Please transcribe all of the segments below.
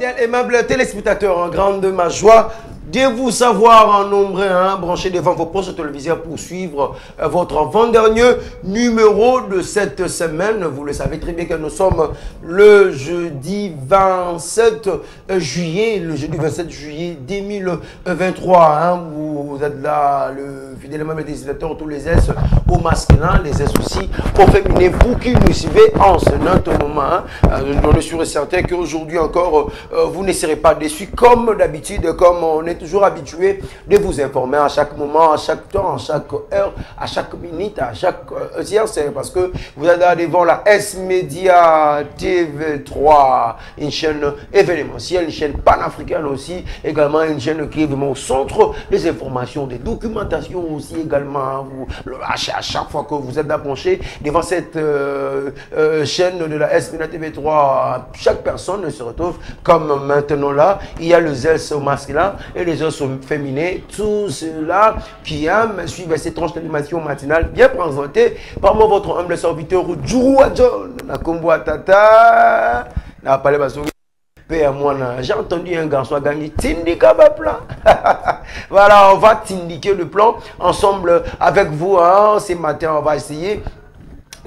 Fidèles, aimables téléspectateurs, en grande ma joie de vous savoir en nombre branché devant vos postes téléviseurs pour suivre votre avant-dernier numéro de cette semaine. Vous le savez très bien que nous sommes le jeudi 27 juillet, 2023. Vous êtes là, le fidèle aimable téléspectateur, tous les S au masculin, les S aussi au féminin. Vous qui nous suivez en ce moment, je suis sûr et certain qu'aujourd'hui encore, vous ne serez pas déçus comme d'habitude, comme on est toujours habitué de vous informer à chaque moment, à chaque temps, à chaque heure, à chaque minute, à chaque heure. C'est parce que vous êtes là devant la S-Media TV3, une chaîne événementielle, une chaîne panafricaine aussi, également une chaîne qui est vraiment au centre des informations, des documentations aussi également. À chaque fois que vous êtes là branché devant cette chaîne de la S-Media TV3, chaque personne se retrouve comme maintenant là. Il y a le zèle au masculin et les autres féminins, tout cela qui aiment suivre ces tranches d'animation matinale bien présentées par moi, votre humble serviteur Djourou John, la combo tata, la palais basori. J'ai entendu un garçon gagner Tindika plan. Voilà, on va t'indiquer le plan ensemble avec vous. Ce matin, on va essayer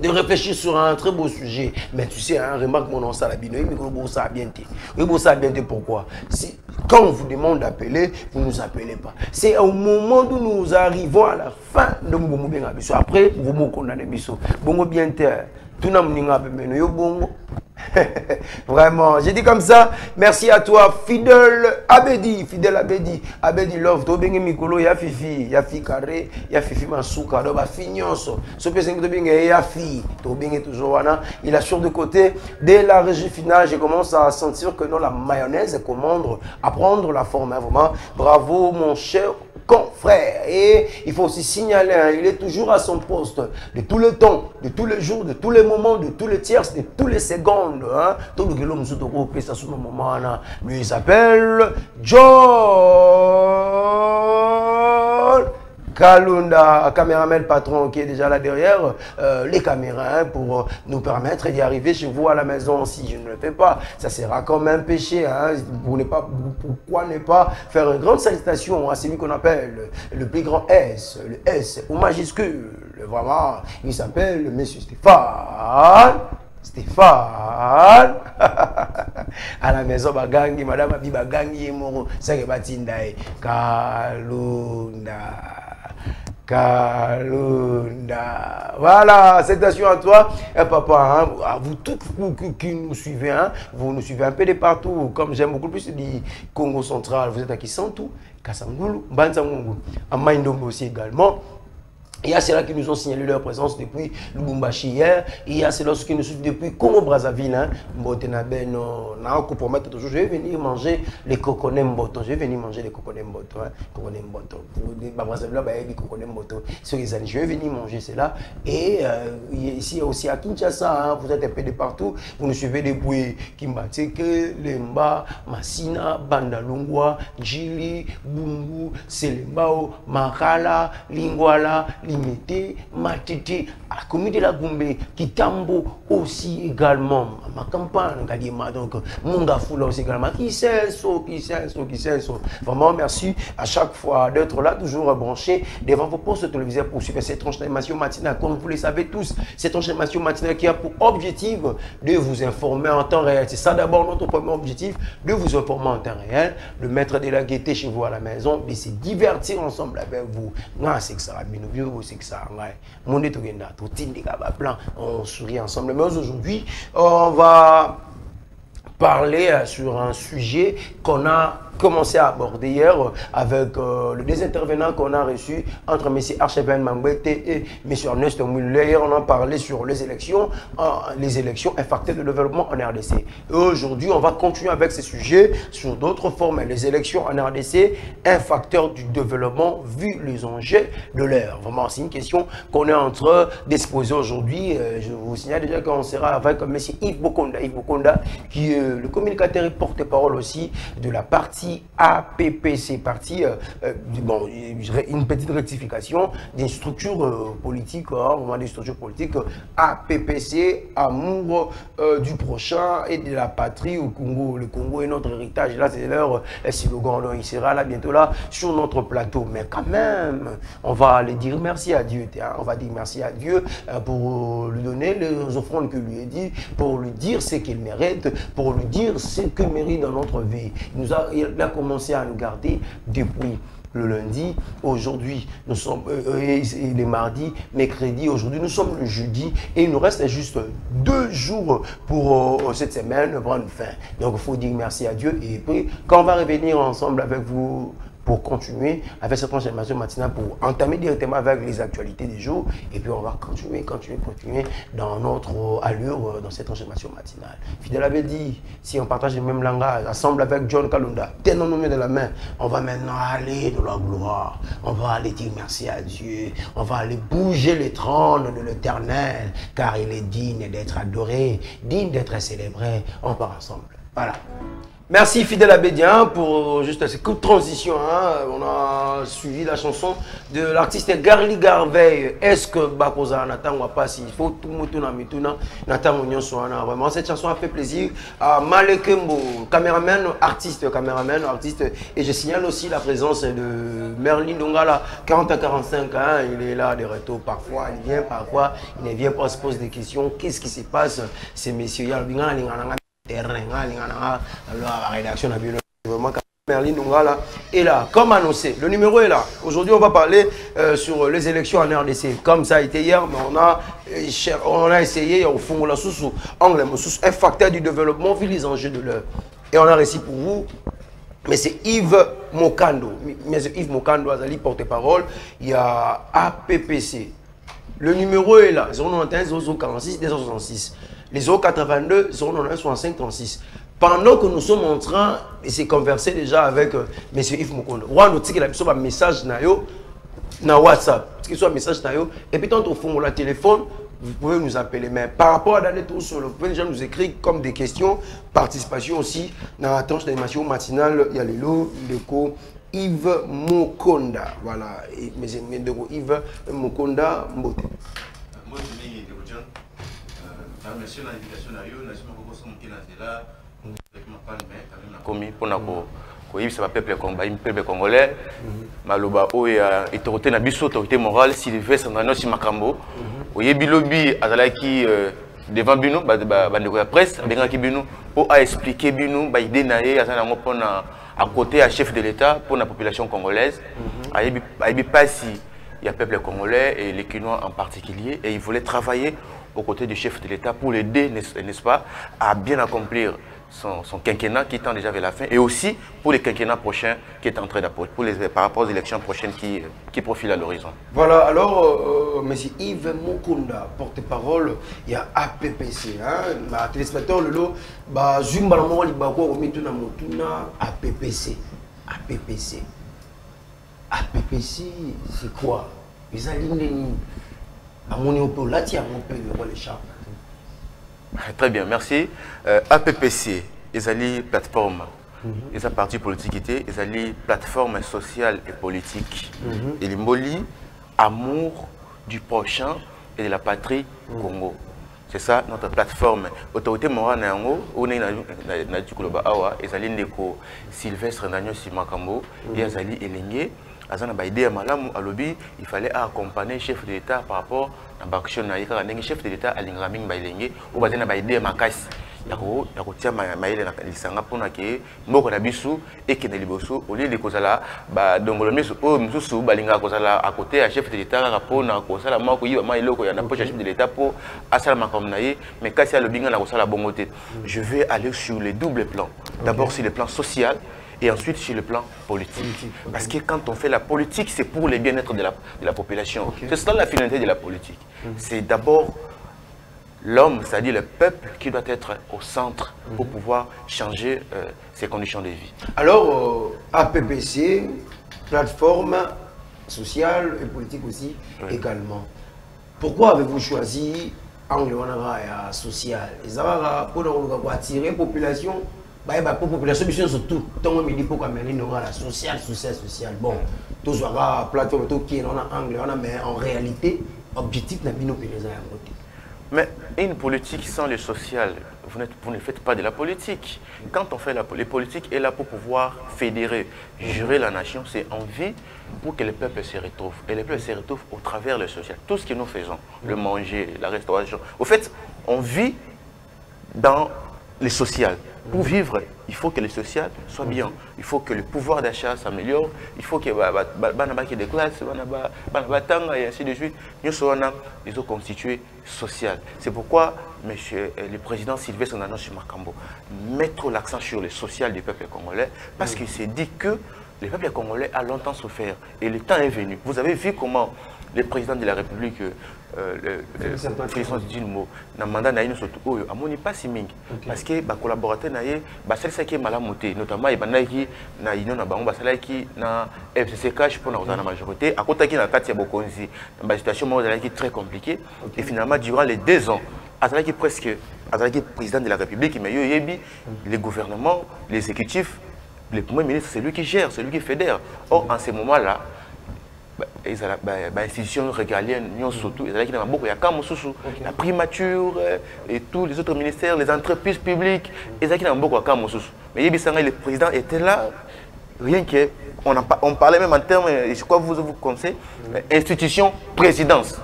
de réfléchir sur un très beau sujet. Mais tu sais, remarque mon nom, ça la binoï, mais ça a bien été. Oui, ça a bien été pourquoi? Quand on vous demande d'appeler, vous ne nous appelez pas. C'est au moment où nous arrivons à la fin de mon bien. Après, vous me condamnez. Bongo bien terre. Tout le monde vraiment, j'ai dit comme ça. Merci à toi, fidèle Abedi, Abedi Love. To bengi mikolo ya fifi, ya fi carré, ya fifi masuka, do ba fignonso. Ce que c'est que to bengi ya fi, to bengi toujours wana. Il assure de côté. Dès la régie finale, je commence à sentir que non, la mayonnaise commande à prendre la forme. Vraiment, bravo mon cher confrère. Et il faut aussi signaler, il est toujours à son poste de tout le temps, de tous les jours, de tous les moments, de tous les tiers, de tous les secondes. Tout le monde ça sur mon moment. Lui il s'appelle John Kalunda, caméraman patron qui est déjà là derrière les caméras pour nous permettre d'y arriver chez vous à la maison. Si je ne le fais pas, ça sera comme un péché. Pourquoi ne pas faire une grande salutation à celui qu'on appelle le plus grand S, le S au majuscule. Vraiment, il s'appelle Monsieur Stéphane. À la maison, bagangi, madame Abi bagangi, moro, ça que batindae, Kalunda. Voilà, citation à toi, papa, à vous tous qui nous suivez, vous nous suivez un peu de partout, comme j'aime beaucoup plus du Congo central, vous êtes à Kisantu, Kasangulu, Banzangungu, à Maïndombe aussi également. Il y a ceux-là qui nous ont signalé leur présence depuis Lubumbashi hier. Il y a ceux-là qui nous suivent depuis Congo-Brazzaville. Je vais venir manger les coconets mboto. Je vais venir manger les coconets mboto. Je vais venir manger cela. Et ici aussi à Kinshasa, vous êtes un peu de partout. Vous nous suivez depuis Kimbateke, Lemba, Massina, Bandalungwa, Njili, Bungu, Selembao, Makala, Lingwala, Limité, Matete, à la commune de la Gombe, Kitambo aussi également, ma campagne, donc Mongafoula aussi également, qui sait. Vraiment, merci à chaque fois d'être là, toujours branché devant vos postes téléviseurs pour suivre cette tranche d'animation matinale. Comme vous le savez tous, cette tranche d'animation matinale qui a pour objectif de vous informer en temps réel. C'est ça d'abord notre premier objectif, de vous informer en temps réel, de mettre de la gaieté chez vous à la maison, de se divertir ensemble avec vous. C'est que ça va bien. C'est que ça, on sourit ensemble. Mais aujourd'hui, on va parler sur un sujet qu'on a commencé à aborder hier avec les deux intervenants qu'on a reçus entre M. Archibald Mambete et M. Ernest Muller. On a parlé sur les élections, un facteur de développement en RDC. Et aujourd'hui, on va continuer avec ce sujet sur d'autres formes. Les élections en RDC, un facteur du développement vu les enjeux de l'heure. Vraiment, c'est une question qu'on est en train d'exposer aujourd'hui. Je vous signale déjà qu'on sera avec M. Yves Bokonda, qui est le communicateur et porte-parole aussi de la partie parti APPC, parti, bon, une petite rectification des structures politiques, au moment des structures politiques, APPC, amour du prochain et de la patrie au Congo. Le Congo est notre héritage. Là, c'est leur slogan. Donc, il sera là bientôt là sur notre plateau. Mais quand même, on va aller dire merci à Dieu. On va dire merci à Dieu pour lui donner les offrandes que lui est dit, pour lui dire ce qu'il mérite, pour lui dire ce qu'il mérite dans notre vie. Il a commencé à nous garder depuis le lundi. Aujourd'hui, nous sommes il est mardi, mercredi, aujourd'hui nous sommes le jeudi et il nous reste juste 2 jours pour cette semaine prendre fin. Donc il faut dire merci à Dieu et puis quand on va revenir ensemble avec vous pour continuer avec cette transformation matinale, pour entamer directement avec les actualités des jours. Et puis on va continuer dans notre allure, dans cette transformation matinale. Fidèle avait dit, si on partage le même langage, ensemble avec John Kalunda, tenons nos mains de la main, on va maintenant aller dans la gloire. On va aller dire merci à Dieu. On va aller bouger les trônes de l'Éternel, car il est digne d'être adoré, digne d'être célébré. On part ensemble. Voilà. Merci Fidèle Abédian pour juste cette courte transition. Hein. On a suivi la chanson de l'artiste Garly Garveille. Est-ce que Bakoza Nathan ou pas, s'il faut tout le monde Nathan Union soit vraiment. Cette chanson a fait plaisir à Malekembo, caméraman, artiste. Et je signale aussi la présence de Merlin Dongala, 40 à 45 ans. Il est là de retour parfois. Il vient parfois. Il ne vient pas se poser des questions. Qu'est-ce qui se passe? Ces messieurs, la rédaction a vraiment Merlin Dongala est là, comme annoncé. Le numéro est là. Aujourd'hui, on va parler sur les élections en RDC. Comme ça a été hier, mais on a essayé au fond la sous angle, un facteur du développement vu les enjeux de l'heure. Et on a réussi pour vous. Mais c'est Yves Mokando. Yves Mokando a porte-parole. Il y a APPC. Le numéro est là. 091 046 266. Les 082 091 65 36. Pendant que nous sommes en train de se converser déjà avec M. Yves Mokondo, on a noté qu'il a un message na WhatsApp, qu'il soit un message et puis tant au fond le téléphone, vous pouvez nous appeler. Mais par rapport à d'aller tout sur le, vous pouvez déjà nous écrire comme des questions, participation aussi dans la tranche d'animation matinale. Il y a les lots, l'écho. Yves Mokonda, voilà, Yves Mokonda Mbote. Merci pour l'invitation. Commis pour le peuple congolais, Maloba Oya, autorité na biso, autorité morale, Sylvestre Ndanosi Makambo, Oye Bilobi, Azalaki devant Bino, la presse, Bino, pour expliquer Bino, idée naïe, à côté à chef de l'État pour la population congolaise. Il pas si il y a peuple congolais et les Quinois en particulier, et il voulait travailler aux côtés du chef de l'État pour l'aider, n'est-ce pas, à bien accomplir son quinquennat qui tend déjà vers la fin, et aussi pour les quinquennats prochains qui est en train d'approcher, par rapport aux élections prochaines qui profilent à l'horizon. Voilà, alors, M. Yves Mokonda, porte-parole, il y a APPC, hein, téléspectateur, le lot, Zumba, APPC. APPC. APPC, c'est quoi? Les alignés. Très bien, merci. APPC, ils allaient plateforme, ils ont parti politique, ils allaient plateforme sociale et politique. Et les Moli, amour du prochain et de la patrie Congo. C'est ça notre plateforme. Autorité morale, on est dans Tukuloba Awa, ils allaient Ndeko Sylvestre Ndanosi Makambo, et ils allaient Elengé. Il fallait accompagner le chef de l'État par rapport à l'action. Le chef de l'État a l'ingraming bailengé ou bazena baïdé makasi. Yako tia maïle na lisanga pona ke mboko na bisu et ke na liboso au lieu de kozala ba dongolo misu o mususu balinga kozala à côté à chef de l'État rapona kozala mako yiba maïle ko ya na poche chef de l'État pour asala makom na ye mais kasi a le binga na kozala bongote. Je vais aller sur les doubles plans. D'abord sur le plan social et ensuite sur le plan politique. Parce que quand on fait la politique, c'est pour le bien-être de la population. C'est ça la finalité de la politique. C'est d'abord l'homme, c'est-à-dire le peuple, qui doit être au centre pour pouvoir changer ses conditions de vie. Alors, APPC, plateforme sociale et politique aussi également. Pourquoi avez-vous choisi angle social? Pour attirer la population la population surtout tant que pour amener la social. Bon, tous la plateforme tout qui est en angle, mais en réalité, objectif n'a pas mais une politique sans le social, vous ne faites pas de la politique. Quand on fait les politiques est là pour pouvoir fédérer, gérer la nation, c'est en vie pour que le peuple se retrouve. Et le peuple se retrouve au travers le social. Tout ce que nous faisons, le manger, la restauration. Au fait, on vit dans le social. Pour vivre, il faut que le social soit bien. Il faut que le pouvoir d'achat s'améliore. Il faut que les des classes, et ainsi de suite. Nous sommes ils ont constitué social. C'est pourquoi le président Sylvestre Ndanya Makambo mettre l'accent sur le social du peuple congolais parce qu'il s'est dit que le peuple congolais a longtemps souffert et le temps est venu. Vous avez vu comment le président de la République, Félix Tshisekedi, na mandat na surtout amoni pas si mingi parce que ba collaborateur na ye ba salisa ki malamuté notamment ibandaki na union na bango ba salaki na FCC cash pour na majorité à côté qui na kati ya bokonzi ba situation mo qui très compliquée et finalement durant les 2 ans azalaki presque azalaki président de la République mais yo yebi les gouvernements l'exécutif le premier ministre c'est lui qui gère c'est lui qui fédère or en ce moment là institutions régaliennes, surtout, la primature et tous les autres ministères, les entreprises publiques, mais le président était là, rien que, on parlait même en termes, je crois que vous connaissez, institution, présidence.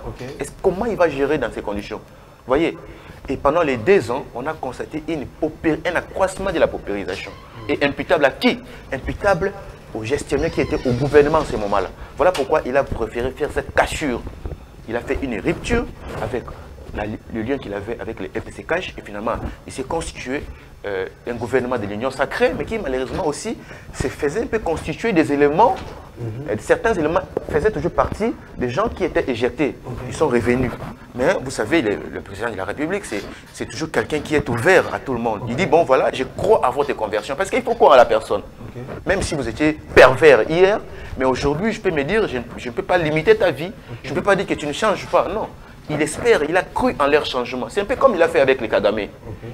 Comment il va gérer dans ces conditions? Vous voyez? Et pendant les 2 ans, on a constaté un accroissement de la paupérisation. Et imputable à qui? Imputable au gestionnaire qui était au gouvernement en ce moment-là. Voilà pourquoi il a préféré faire cette cassure. Il a fait une rupture avec le lien qu'il avait avec les FPC Cash et finalement il s'est constitué un gouvernement de l'Union sacrée mais qui malheureusement aussi se faisait un peu constituer des éléments, certains éléments faisaient toujours partie des gens qui étaient éjectés, ils sont revenus. Mais vous savez, le président de la République, c'est toujours quelqu'un qui est ouvert à tout le monde. Il dit, bon voilà, je crois à votre conversion parce qu'il faut croire à la personne. Même si vous étiez pervers hier, mais aujourd'hui je peux me dire, je ne peux pas limiter ta vie, je ne peux pas dire que tu ne changes pas, non. Il espère, il a cru en leur changement. C'est un peu comme il a fait avec les Kagame.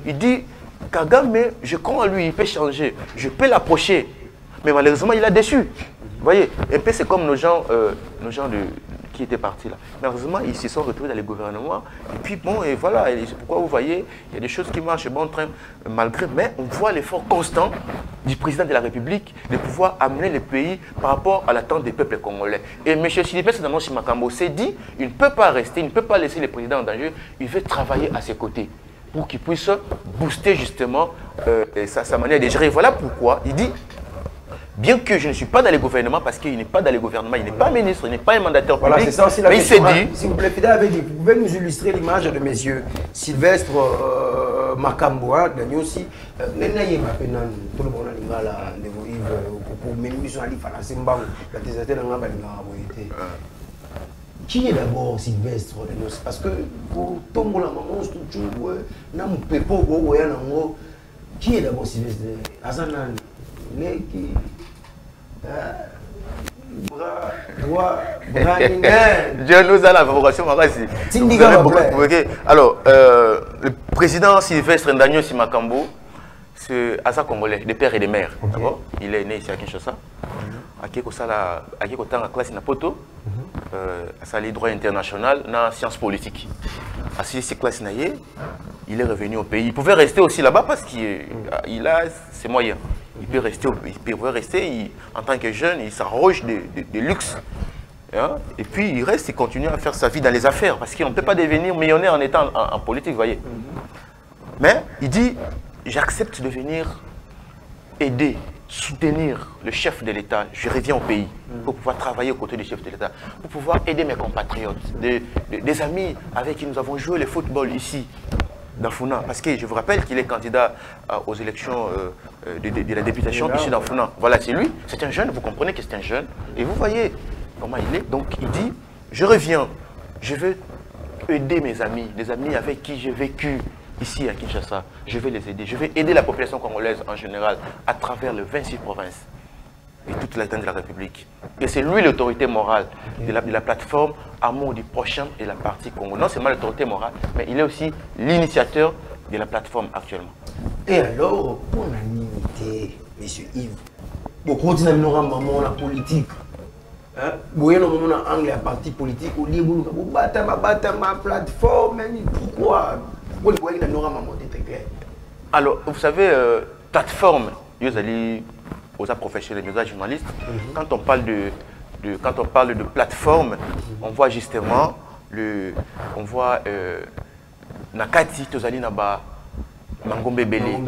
Il dit, Kagame, je crois en lui, il peut changer. Je peux l'approcher. Mais malheureusement, il a déçu. Vous voyez, un peu c'est comme nos gens qui étaient partis là. Malheureusement, ils se sont retrouvés dans les gouvernements. Et puis bon, et voilà, et c'est pourquoi vous voyez, il y a des choses qui marchent bon train, malgré, mais on voit l'effort constant du président de la République de pouvoir amener le pays par rapport à l'attente des peuples congolais. Et M. Sylvestre Ndanya Makambo s'est dit, il ne peut pas rester, il ne peut pas laisser le président en danger, il veut travailler à ses côtés pour qu'il puisse booster justement sa manière de gérer. Voilà pourquoi il dit, bien que je ne suis pas dans les gouvernements, parce qu'il n'est pas dans les gouvernements, il n'est pas ministre, il n'est pas un mandataire public, voilà, c'est ça aussi la mais il s'est dit... S'il vous plaît, Fidèle avait dit, vous pouvez nous illustrer l'image de mes yeux. Sylvestre Makambo, Daniel aussi, tout le monde a là, pour l'émission, il fallait faire qui est d'abord Sylvestre? Parce que pour tout le monde, qui est d'abord Sylvestre? Azanan, bras droit, bras Dieu nous a la fabrication. Alors, le président Sylvestre Ndanya Makambo, c'est Asa Congolais, des pères et des mères. Il est né ici à Kinshasa. À classe Napoto, à le droit international, dans sciences politiques. À ces classes, il est revenu au pays. Il pouvait rester aussi là-bas parce qu'il a ses moyens. Il peut rester, en tant que jeune, il s'arroge de luxe. Hein? Et puis il reste, il continue à faire sa vie dans les affaires parce qu'on ne peut pas devenir millionnaire en étant en politique, vous voyez. Mais il dit, j'accepte de venir aider, soutenir le chef de l'État. Je reviens au pays pour pouvoir travailler aux côtés du chef de l'État, pour pouvoir aider mes compatriotes, des amis avec qui nous avons joué le football ici. Dans Funa, parce que je vous rappelle qu'il est candidat aux élections de la députation ici dans Funa. Voilà, c'est lui, c'est un jeune, vous comprenez que c'est un jeune, et vous voyez comment il est. Donc il dit, je reviens, je veux aider mes amis, les amis avec qui j'ai vécu ici à Kinshasa, je vais les aider, je vais aider la population congolaise en général à travers les 26 provinces et toute l'atteinte de la République. Et c'est lui l'autorité morale de la plateforme Amour du prochain et la partie Congo. Non seulement l'autorité morale, mais il est aussi l'initiateur de la plateforme actuellement. Et alors, pour l'unité, monsieur Yves, beaucoup de maman la politique. Vous voyez, nous avons un angle à parti politique, au lieu de battre ma plateforme, pourquoi vous voyez que nous avons un très clair. Alors, vous savez, plateforme, vous allez aux professionnels, aux journalistes, quand on parle de plateforme, on voit justement on voit Nakati, Tozali Naba, Mangombe Belé,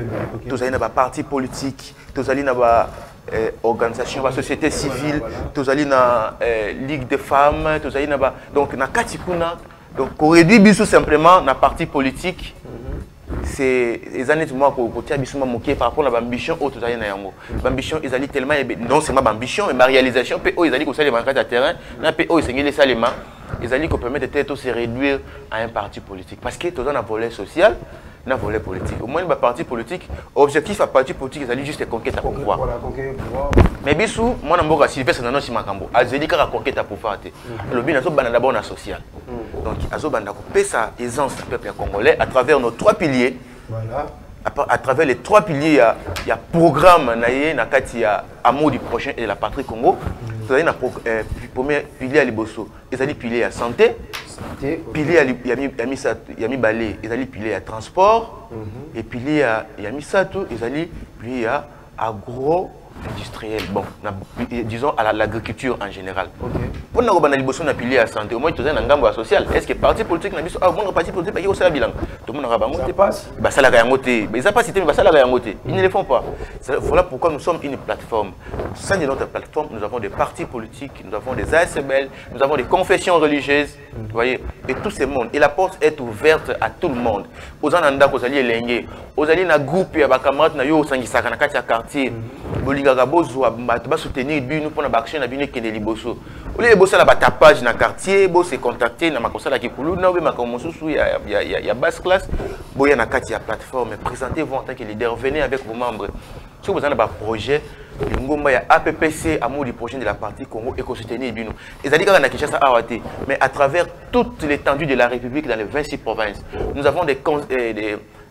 Tozali Naba parti politique, Tozali Naba organisation, société civile, Tozali na Ligue des femmes, Tozali Naba. Donc, Nakati Kuna, donc, on réduit tout simplement na parti politique. C'est les années de moi côté abissement moqué par rapport à l'ambition au Tozali na yango. L'ambition, ils allaient tellement, non seulement l'ambition, mais ma réalisation, PO, ils allaient qu'on les manquer à terrain, na PO, ils s'engagent les salements. Ils allaient qu'on permettre de se réduire à un parti politique. Parce que tout dans un volet social, un volet politique. Au moins, un parti politique, objectif à parti politique, ils allaient juste conquérir à pouvoir. Mais bisou, moi, je suis Sylvestre Nano Simakambo. Azeli kara conquérir à pouvoir. Le bien, c'est d'abord un social. Donc, Azobanda couper sa aisance du peuple congolais à travers nos 3 piliers. Voilà. À travers les 3 piliers, il y a programme, il y a amour du prochain et de la patrie Congo. Il y a premier pilier à Liboso, il y a pilier à santé, pilier à Balé, il y a pilier à transport, et pilier à Misato, il y a pilier à agro-industriel. Bon, disons à l'agriculture en général. Pour nous, on a pilier à santé, au moins tu as un gambo social. Est-ce que parti politique n'a pas de parti politique qui est au bilan? Tout le monde a rabanté. Ça l'a rabanté. Mais ils n'ont pas cité, mais ça l'a rabanté. Ils ne le font pas. Voilà pourquoi nous sommes une plateforme. Au sein de notre plateforme, nous avons des partis politiques, nous avons des ASBL, nous avons des confessions religieuses. Vous voyez, et tout ce monde. Et la porte est ouverte à tout le monde. Aux Ananda, aux alliés Lengue, aux alliés na groupe, à camarades na yo sangisaka na kati ya quartier. Bolinga bozo ba soutenir nous pour na action na bino kende liboso. Oli bossa la tapage na quartier, bo se contacter na makosa la kikulu na be makomosusu ya basse classe. Boya na kati ya plateforme, présentez-vous en tant que leader, venez avec vos membres. Si vous avez un projet, il y a APPC, amour du projet de la partie Congo, et soutenir Bino. Mais à travers toute l'étendue de la République dans les 26 provinces, nous avons des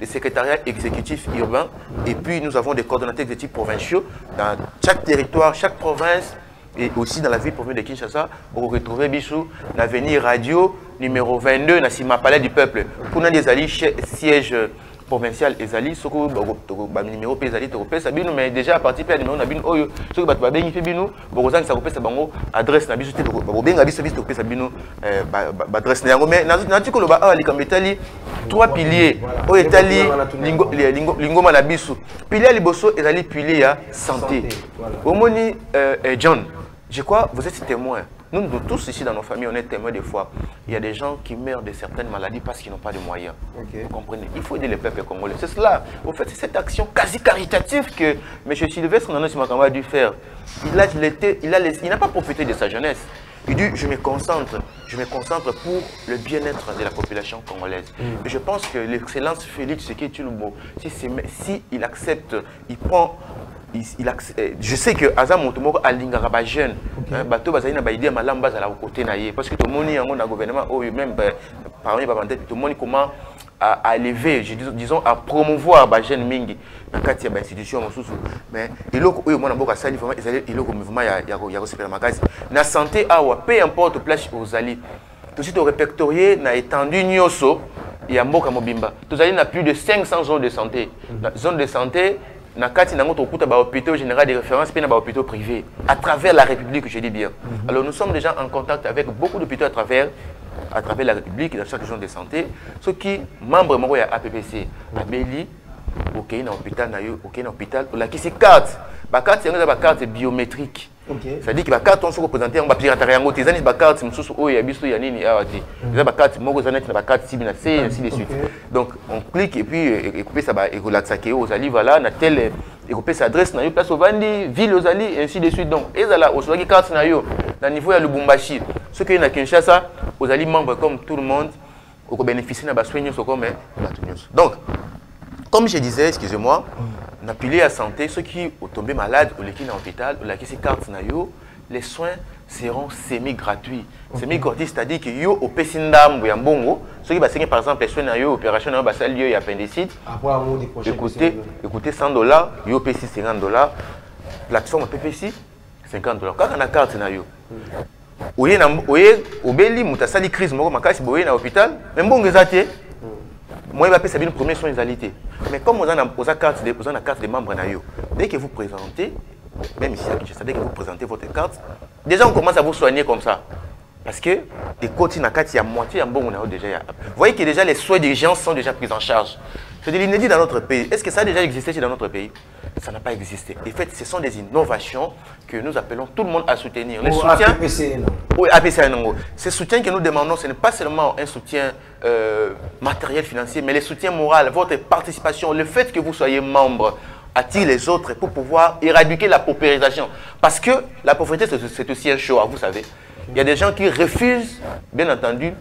secrétariats exécutifs urbains et puis nous avons des coordonnateurs exécutifs provinciaux dans chaque territoire, chaque province et aussi dans la ville province de Kinshasa. Vous retrouvez Bissou, l'avenir radio numéro 22, Nassima Palais du Peuple. Pour nous, des alliés siège provincial ezali soko ba numéro pe ezali to pesa bino mais déjà à partir de numéro na bino oyo soko ba bengi fe bino bokozanga sa kopesa bango adresse na biso te ba benga biso to pesa bino ba adresse na yango mais na tikolo ba ali kambetali 3 piliers o etali lingoma na biso pilier liboso ezali pilier ya santé omoni John je crois vous êtes témoin. Nous tous ici dans nos familles, on est témoins des fois. Il y a des gens qui meurent de certaines maladies parce qu'ils n'ont pas de moyens. Vous comprenez? Il faut aider les peuples congolais. C'est cela. Au fait, c'est cette action quasi caritative que M. Sylvestre Nano Simakambo a dû faire. Il n'a pas profité de sa jeunesse. Il dit, je me concentre pour le bien-être de la population congolaise. Et je pense que l'excellence Félix Tshisekedi-Tshilombo, si il accepte, il prend... je sais que Azam Motomoko a l'ingara jeune, bateau bazali na idée malam bas à la côté naïe parce que tout le monde est en gouvernement ou même parmi tout le monde comment à élever, disons à promouvoir ba jeune mingi dans quatre institutions mais il faut que moi n'importe sali vraiment il faut que mouvement ya super magasin na santé awa peu importe place aux alliés tout suite au répertorié na étendu nyoso ya mboka mobimba tous alliés na plus de 500 zones de santé zone de santé na kati na ngoto okuta ba hôpitaux général de référence puis na ba hôpitaux privés à travers la République, je dis bien. Alors nous sommes déjà en contact avec beaucoup d'hôpitaux à travers la République dans chaque zone de santé. Ceux qui membres mo ya APPC abeli OK na hôpital na yo OK na hôpital la qui c'est carte ba carte c'est ba carte biométrique. Ça dit que la carte on se représenter en papier à yango tezani ba carte msusu oyo ya biso ya nini awati. Ça ba carte moko zanet na ba carte sibina C ainsi de suite. Donc on clique et puis écouper ça ba ekolatsake aux ali voilà na tel écouper sa adresse na yo place au Vandi ville aux ali ainsi de suite. Donc ezala au soki carte na yo na niveau ya Lubumbashi. Ceux qui na Kinshasa aux ali membres comme tout le monde au bénéficier na ba soigner so comme donc comme je disais, excusez-moi, on a pilier à santé, ceux qui ont tombé malades ou qui sont en hôpital, ou qui sont carte les soins seront semi-gratuits. Semi-gratuits, c'est-à-dire que yo au Pesindam ou Yambongo, ceux qui basent par exemple les soins yo opération dans basal lieu et appendicite. Écoutez $100, yo PC $50, plateforme PPC $50. Quand on a carte na yo. Oye obeli mutasali crise moko makasi boye na hôpital, même bon ezate. Moi il va payer une première soin égalité. Mais comme on a la carte de membres na yo, dès que vous présentez même ici à Kinshasa, dès que vous présentez votre carte, déjà on commence à vous soigner comme ça. Parce que des côtés na carte, il y a moitié en bon déjà. Vous voyez que déjà les soins d'urgence sont déjà pris en charge. C'est de l'inédit dans notre pays. Est-ce que ça a déjà existé dans notre pays? Ça n'a pas existé. En fait, ce sont des innovations que nous appelons tout le monde à soutenir. Les soutiens, oui, APC. Ces soutiens que nous demandons, ce n'est pas seulement un soutien matériel, financier, mais les soutiens moraux, votre participation, le fait que vous soyez membre attire les autres pour pouvoir éradiquer la paupérisation. Parce que la pauvreté, c'est aussi un choix, vous savez. Il y a des gens qui refusent, bien entendu,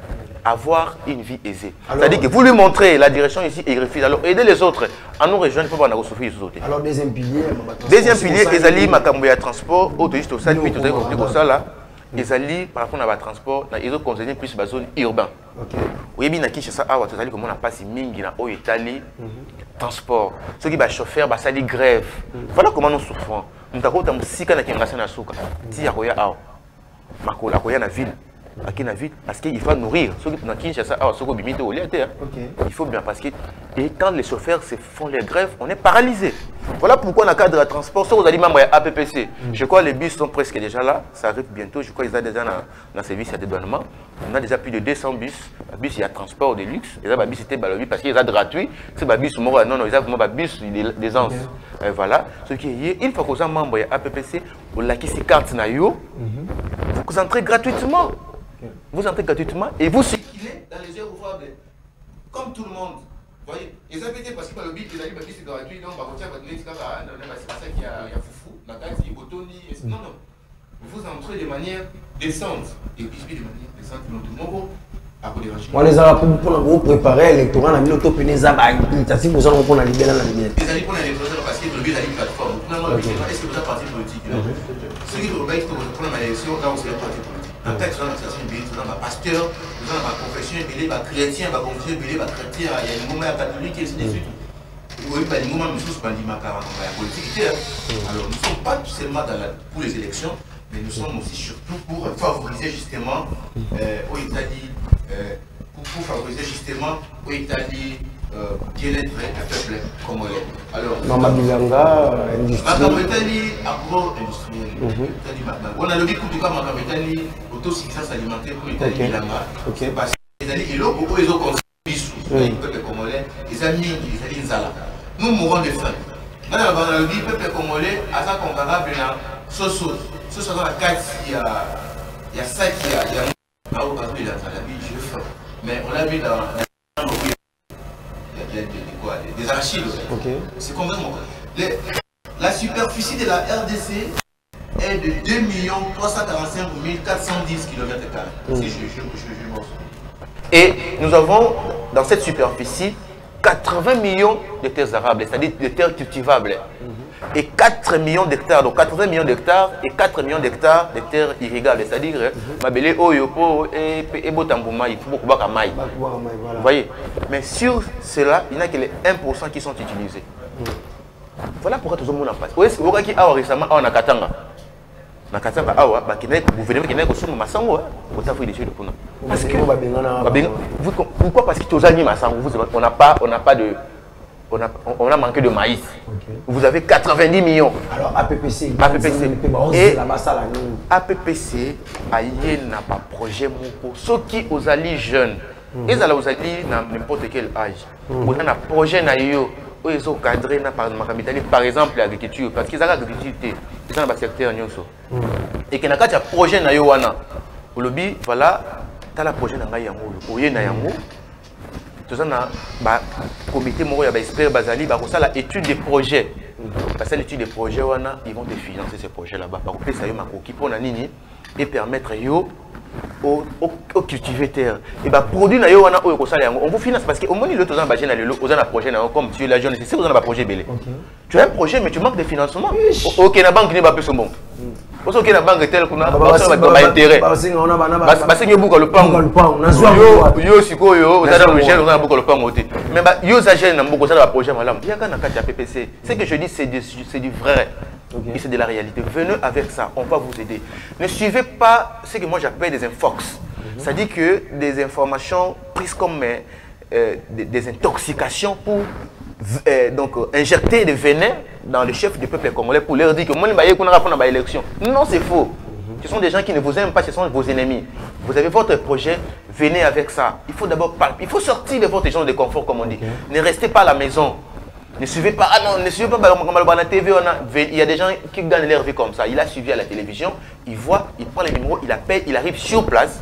avoir une vie aisée. C'est-à-dire que vous lui montrez la direction ici et il refuse. Alors aidez les autres à nous rejoindre pour pouvoir nous souffrir les autres. Alors deuxième pilier, ils allaient à transport, autojuste au salle, puis tout ça là. Ils allaient par rapport à la transport, ils ont conseillé plus la zone urbaine. Oui, bien qui ça a tout comme on a passé mingi na au Italie transport. Ceux qui va chauffeur, bah ça dit grève. Voilà comment nous souffrons. Nous avons tant si quand on a na souka. Si ya koya a makola koya na ville. Parce qu'il faut nourrir. Ceux qui il faut bien parce que et quand les chauffeurs font les grèves, on est paralysé. Voilà pourquoi on a cadre de transport. Si vous allez membres à APPC, je crois que les bus sont presque déjà là. Ça arrive bientôt. Je crois qu'ils sont déjà dans le service à dédouanement. On a déjà plus de 200 bus. Les bus, il y a transport de luxe. Les bus, c'était parce qu'ils sont gratuits. C'est des bus, non, ils ont des bus d'aisance. Voilà. Ce qui est, une fois que vous êtes membre à APPC, vous avez ces cartes, vous entrez gratuitement. Vous entrez gratuitement et vous circulez dans les heures ouvrables. Comme tout le monde. Vous voyez, ils ont été parce que le bus, c'est gratuit, donc c'est ça qu'il y a foufou, non, non. Vous entrez de manière décente. Et puis de manière décente, tout le monde. On les a pour vous préparer l'électorat, on a mis l'auto-pénéza, c'est pour ça qu'on a libéré la lumière. Ils allaient pour l'électorat parce que le but a une plateforme. Est-ce que vous avez parti politique? Ceux qui ont prendre l'élection, là, on s'est parti politique. En fait, nous avons un pasteur, nous avons un confession, un chrétien, un confession, un chrétien, il y a une moment catholique et ainsi de suite. Oui, il y a une moment politique. Alors, nous ne sommes pas seulement pour les élections, mais nous sommes aussi surtout pour favoriser justement au Italie, pour favoriser justement au Italie bien-être un peuple congolais. Alors, Mamabilanga, Makametani, agro-industriel. On a le coup du cas Makametani, autosuffisance alimentaire pour l'Italie Bilanga. C'est parce que les alliés, ils ont construit le peuple congolais, les amis, les alliés Nzala. Nous mourons de faim. Maintenant, le peuple congolais, à ça comparable, il y a Soso. Soso dans la carte, il y a ça qui a. Je veux faim. Mais on l'a vu dans des archives. C'est comme ça. La superficie de la RDC est de 2 345 410 km². Et nous avons dans cette superficie 80 millions de terres arables, c'est-à-dire de terres cultivables. Et 4 millions d'hectares, donc 80 millions d'hectares et 4 millions d'hectares de terres irrigables, c'est-à-dire Mabele Oyopo et Botambouma, il faut beaucoup de maïs. Vous voyez? Mais sur cela, il n'y a que les 1% qui sont utilisés. Voilà pourquoi tout le monde en passe. Vous voyez qu'il y a récemment un Katanga. Nakatanga awa bakine gouvernement qui n'est que sur masango pour ta fouille dessus le kuna. Parce que pourquoi? Parce que tous les masango on a manqué de maïs. Vous avez 90 millions. Alors APPC et APPC n'a pas projet moko ceux qui aux alliés jeunes ils allaient aux alliés n'importe quel âge. On a un projet na yo ils ont cadré par exemple l'agriculture parce qu'ils ont l'agriculture ils sont dans le secteur nyonso et qu'il y a un projet na yo wana olobi voilà tu as le projet na ngai yango oye na yango tout ça na ba comité moko ya ba expert bazali ba ça la étude des projets parce que l'étude des projets wana ils vont te financer ces projets là-bas par contre ça yo makoki pour na nini et permettre yo au cultiver terre. Et bah produit na yo wana o ko sala yango. On vous finance parce que au moins le tozana ba na lelo, ozana projet na comme monsieur la jeune, c'est vous avez un projet belé. Tu as un projet mais tu manques de financement. OK na banque ni ba plus bon. Parce que la banque telle qu'on a ba intérêt. Parce que beaucoup le pan. Yo sikoyo, ozana projet, ozana beaucoup le pan côté. Mais bah yo ça gêne na beaucoup ça projet malam. Il y a quand na kati PPC. Ce que je dis c'est du vrai. Et c'est de la réalité. Venez avec ça, on va vous aider. Ne suivez pas ce que moi j'appelle des infox. C'est-à-dire que des informations prises comme des intoxications pour donc, injecter des venins dans le chef du peuple congolais pour leur dire que moi, je vais faire l'élection. Non, c'est faux. Ce sont des gens qui ne vous aiment pas, ce sont vos ennemis. Vous avez votre projet, venez avec ça. Il faut d'abord parler. Il faut sortir de votre zone de confort, comme on dit. Ne restez pas à la maison. Ne suivez pas, ne suivez pas la TV, il y a des gens qui gagnent leur vie comme ça. Il a suivi à la télévision, il voit, il prend les numéros, il appelle, il arrive sur place,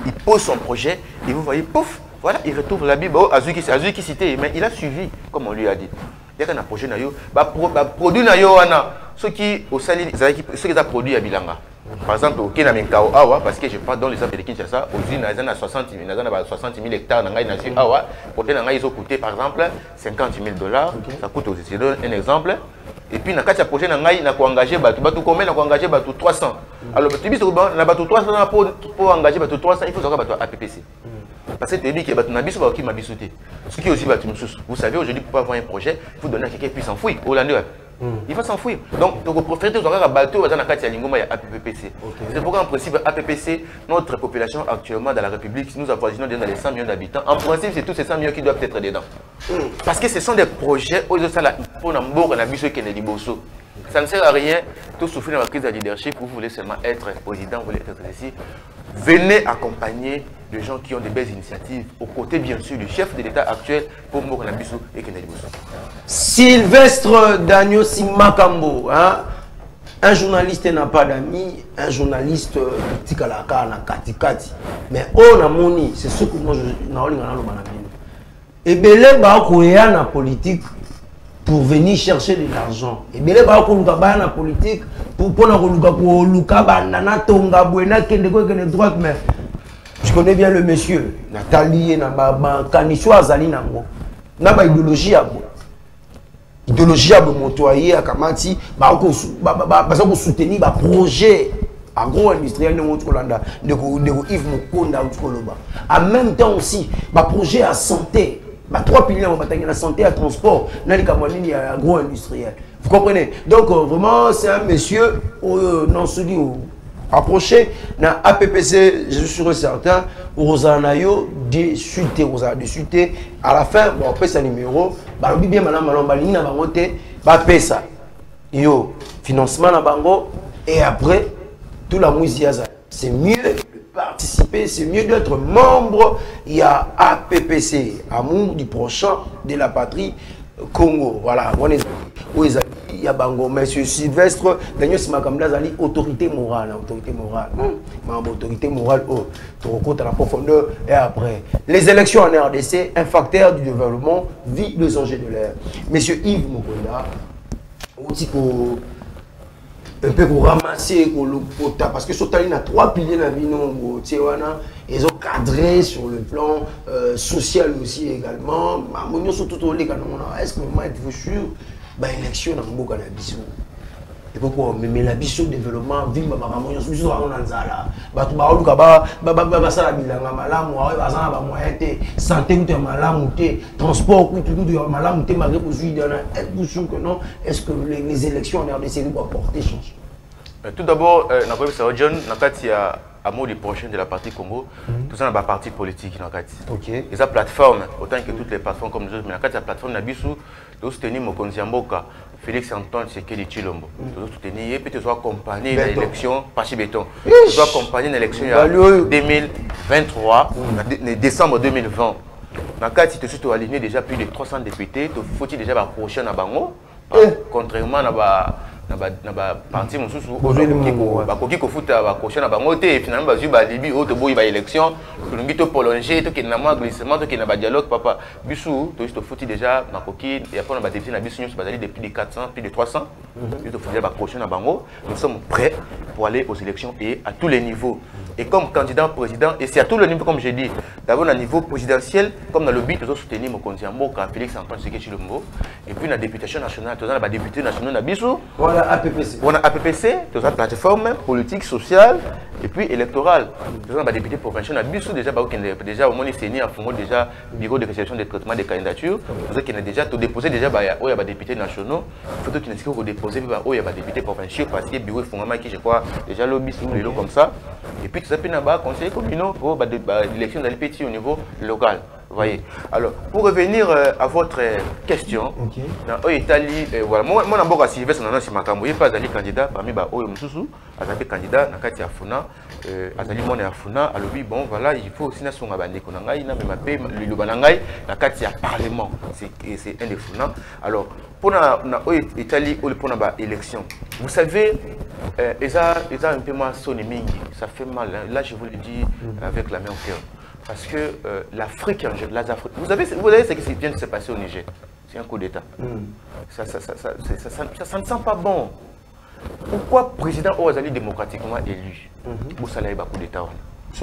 il pose son projet, et vous voyez, pouf, voilà, il retrouve la Bible, Azuki qui cité, mais il a suivi, comme on lui a dit. Il y a un projet, produit, ceux qui ont produit à Bilanga. Par exemple, au Kenamenkao Awa, parce que je parle dans les exemples de Kinshasa, aux usines, il y a 60 000 hectares, Awa, pour que ils ont coûté par exemple 50 000 $, ça coûte aussi. Je donne un exemple. Et puis, dans le projet, il a engagé combien? Il a engagé 300. Alors, tu dis que 300 pour engager 300, il faut savoir APPC. Parce que tu dis que ce qui est aussi vous savez, aujourd'hui, pour avoir un projet, il faut donner à quelqu'un qui puisse s'enfouir. Il va s'enfouir. Donc, pour profiter de ce bateau, il y a APPC. C'est pourquoi, en principe, APPC, notre population actuellement dans la République, nous avoisinons dans les 100 millions d'habitants. En principe, c'est tous ces 100 millions qui doivent être dedans. Parce que ce sont des projets où ça ne sert à rien de souffrir dans la crise de leadership. Vous voulez seulement être président, vous voulez être ici. Venez accompagner des gens qui ont des belles initiatives, aux côtés bien sûr du chef de l'État actuel pour Mokona Bissou et Kennedy Bosso. Sylvestre Daniel Simakambo, hein? Un journaliste n'a pas d'amis, un journaliste tikalaka na katikati. Mais on a moni, c'est ce que moi je n'ai pas et belé ba koya na politique pour venir chercher de l'argent. Et belé ba ko luka na politique pour pona ko luka ba nana tonga buena kende ko kende droite mais je connais bien le monsieur Nathalie na ba kanisho azali nango na ba idéologie abo idéologie abo motoyer akamati ba ko soutenir ba projet agro-industriel de Kolanda de Yves Mokonda Koloba. En même temps aussi ba projet à santé. 3 piliers en bataille, la santé, la transport, agro-industriel. Vous comprenez? Donc, vraiment, c'est un monsieur, non, celui approché, dans APPC, je suis sûr et certain, Rosanayo, de suite, à la fin, bon, après, ça numéro, bien, madame, Malombalini, na bangote, pesa, yo, financement, na bango, et après, tout la musique, c'est mieux participer, c'est mieux d'être membre. Il y a APPC, Amour du prochain de la patrie Congo. Voilà, il y a Bango, monsieur Sylvestre, Daniel Simakambo, autorité morale, autorité morale. Autorité morale, tu rencontres à la profondeur et après. Les élections en RDC, un facteur du développement, vit les enjeux de l'air. Monsieur Yves Mokonda, un peu pour ramasser parce que Sotali a 3 piliers dans la vie, ils ont cadré sur le plan social aussi également. Est-ce que vous êtes sûr que l'élection dans le Canada? Et pourquoi mais la vision développement vie santé transport que non est-ce que les élections en RDC vont apporter changement? Tout d'abord John à mot du prochain de la partie Congo tout ça dans la partie politique OK et sa plateforme autant que toutes les plateformes comme nous autres mais la plateforme Nabisu de soutenir Mokonzi Mboka Félix Antoine Tshisekedi Tshilombo de soutenir et puis de accompagner l'élection par béton de accompagner l'élection 2023 décembre 2020 dans le cas si tu as aligné déjà plus de 300 députés il faut déjà la prochaine à Bango contrairement à parti mosusu bakoki kofuta bakoche na bango te finalement bazwi ba libi auto boyi ba élection tulungi to prolonger to kena na glissement to kena ba dialogue papa bisu to juste futi déjà bakoki ya pona ba député na bisu nyos bazali depuis de 400 plus de 300 juste futi ba koche na bango nous sommes prêts pour aller aux élections et à tous les niveaux et comme candidat président, et c'est à tout le niveau, comme j'ai dit, d'abord au niveau présidentiel, comme dans le but, nous soutenir mon candidat Félix Antoine Tshisekedi Tshilombo, et puis la députation nationale, nous avons député national Nabissou. Voilà, APPC. On a APPC, nous avons plateforme politique, sociale, et puis électorale. Nous avons député provincial Nabissou, déjà, au moins, c'est à fond déjà bureau de réception des traitements des candidatures. Nous avons déjà déposé déjà, il y a des députés nationaux, il faut qu'il faut déposer, il y a des députés provinciaux, parce que le bureau est fondamental qui, je crois, déjà lobby sur les lots comme ça. Et puis, tout ça, il y a conseiller communaux pour l'élection dans les petits au niveau local. Vous voyez. Alors, pour revenir à votre question, dans Italie, voilà, moi, je suis pas allé candidat parmi les Moussou, je candidat dans le Funa, Azali mon Funa, alors oui, bon, voilà, il faut aussi national bandé konangai, na même paix, le banangai, dans le parlement, c'est un des Funa. Alors, pour la Italie, pour l'élection, vous savez, ça un peu moins sonné mingi, ça fait mal. Là, je vous le dis avec la main au cœur. Parce que l'Afrique, vous savez ce qui vient de se passer au Niger. C'est un coup d'État. Ça ne sent pas bon. Pourquoi le président Ouazali démocratiquement élu vous savez pas coup d'État? Il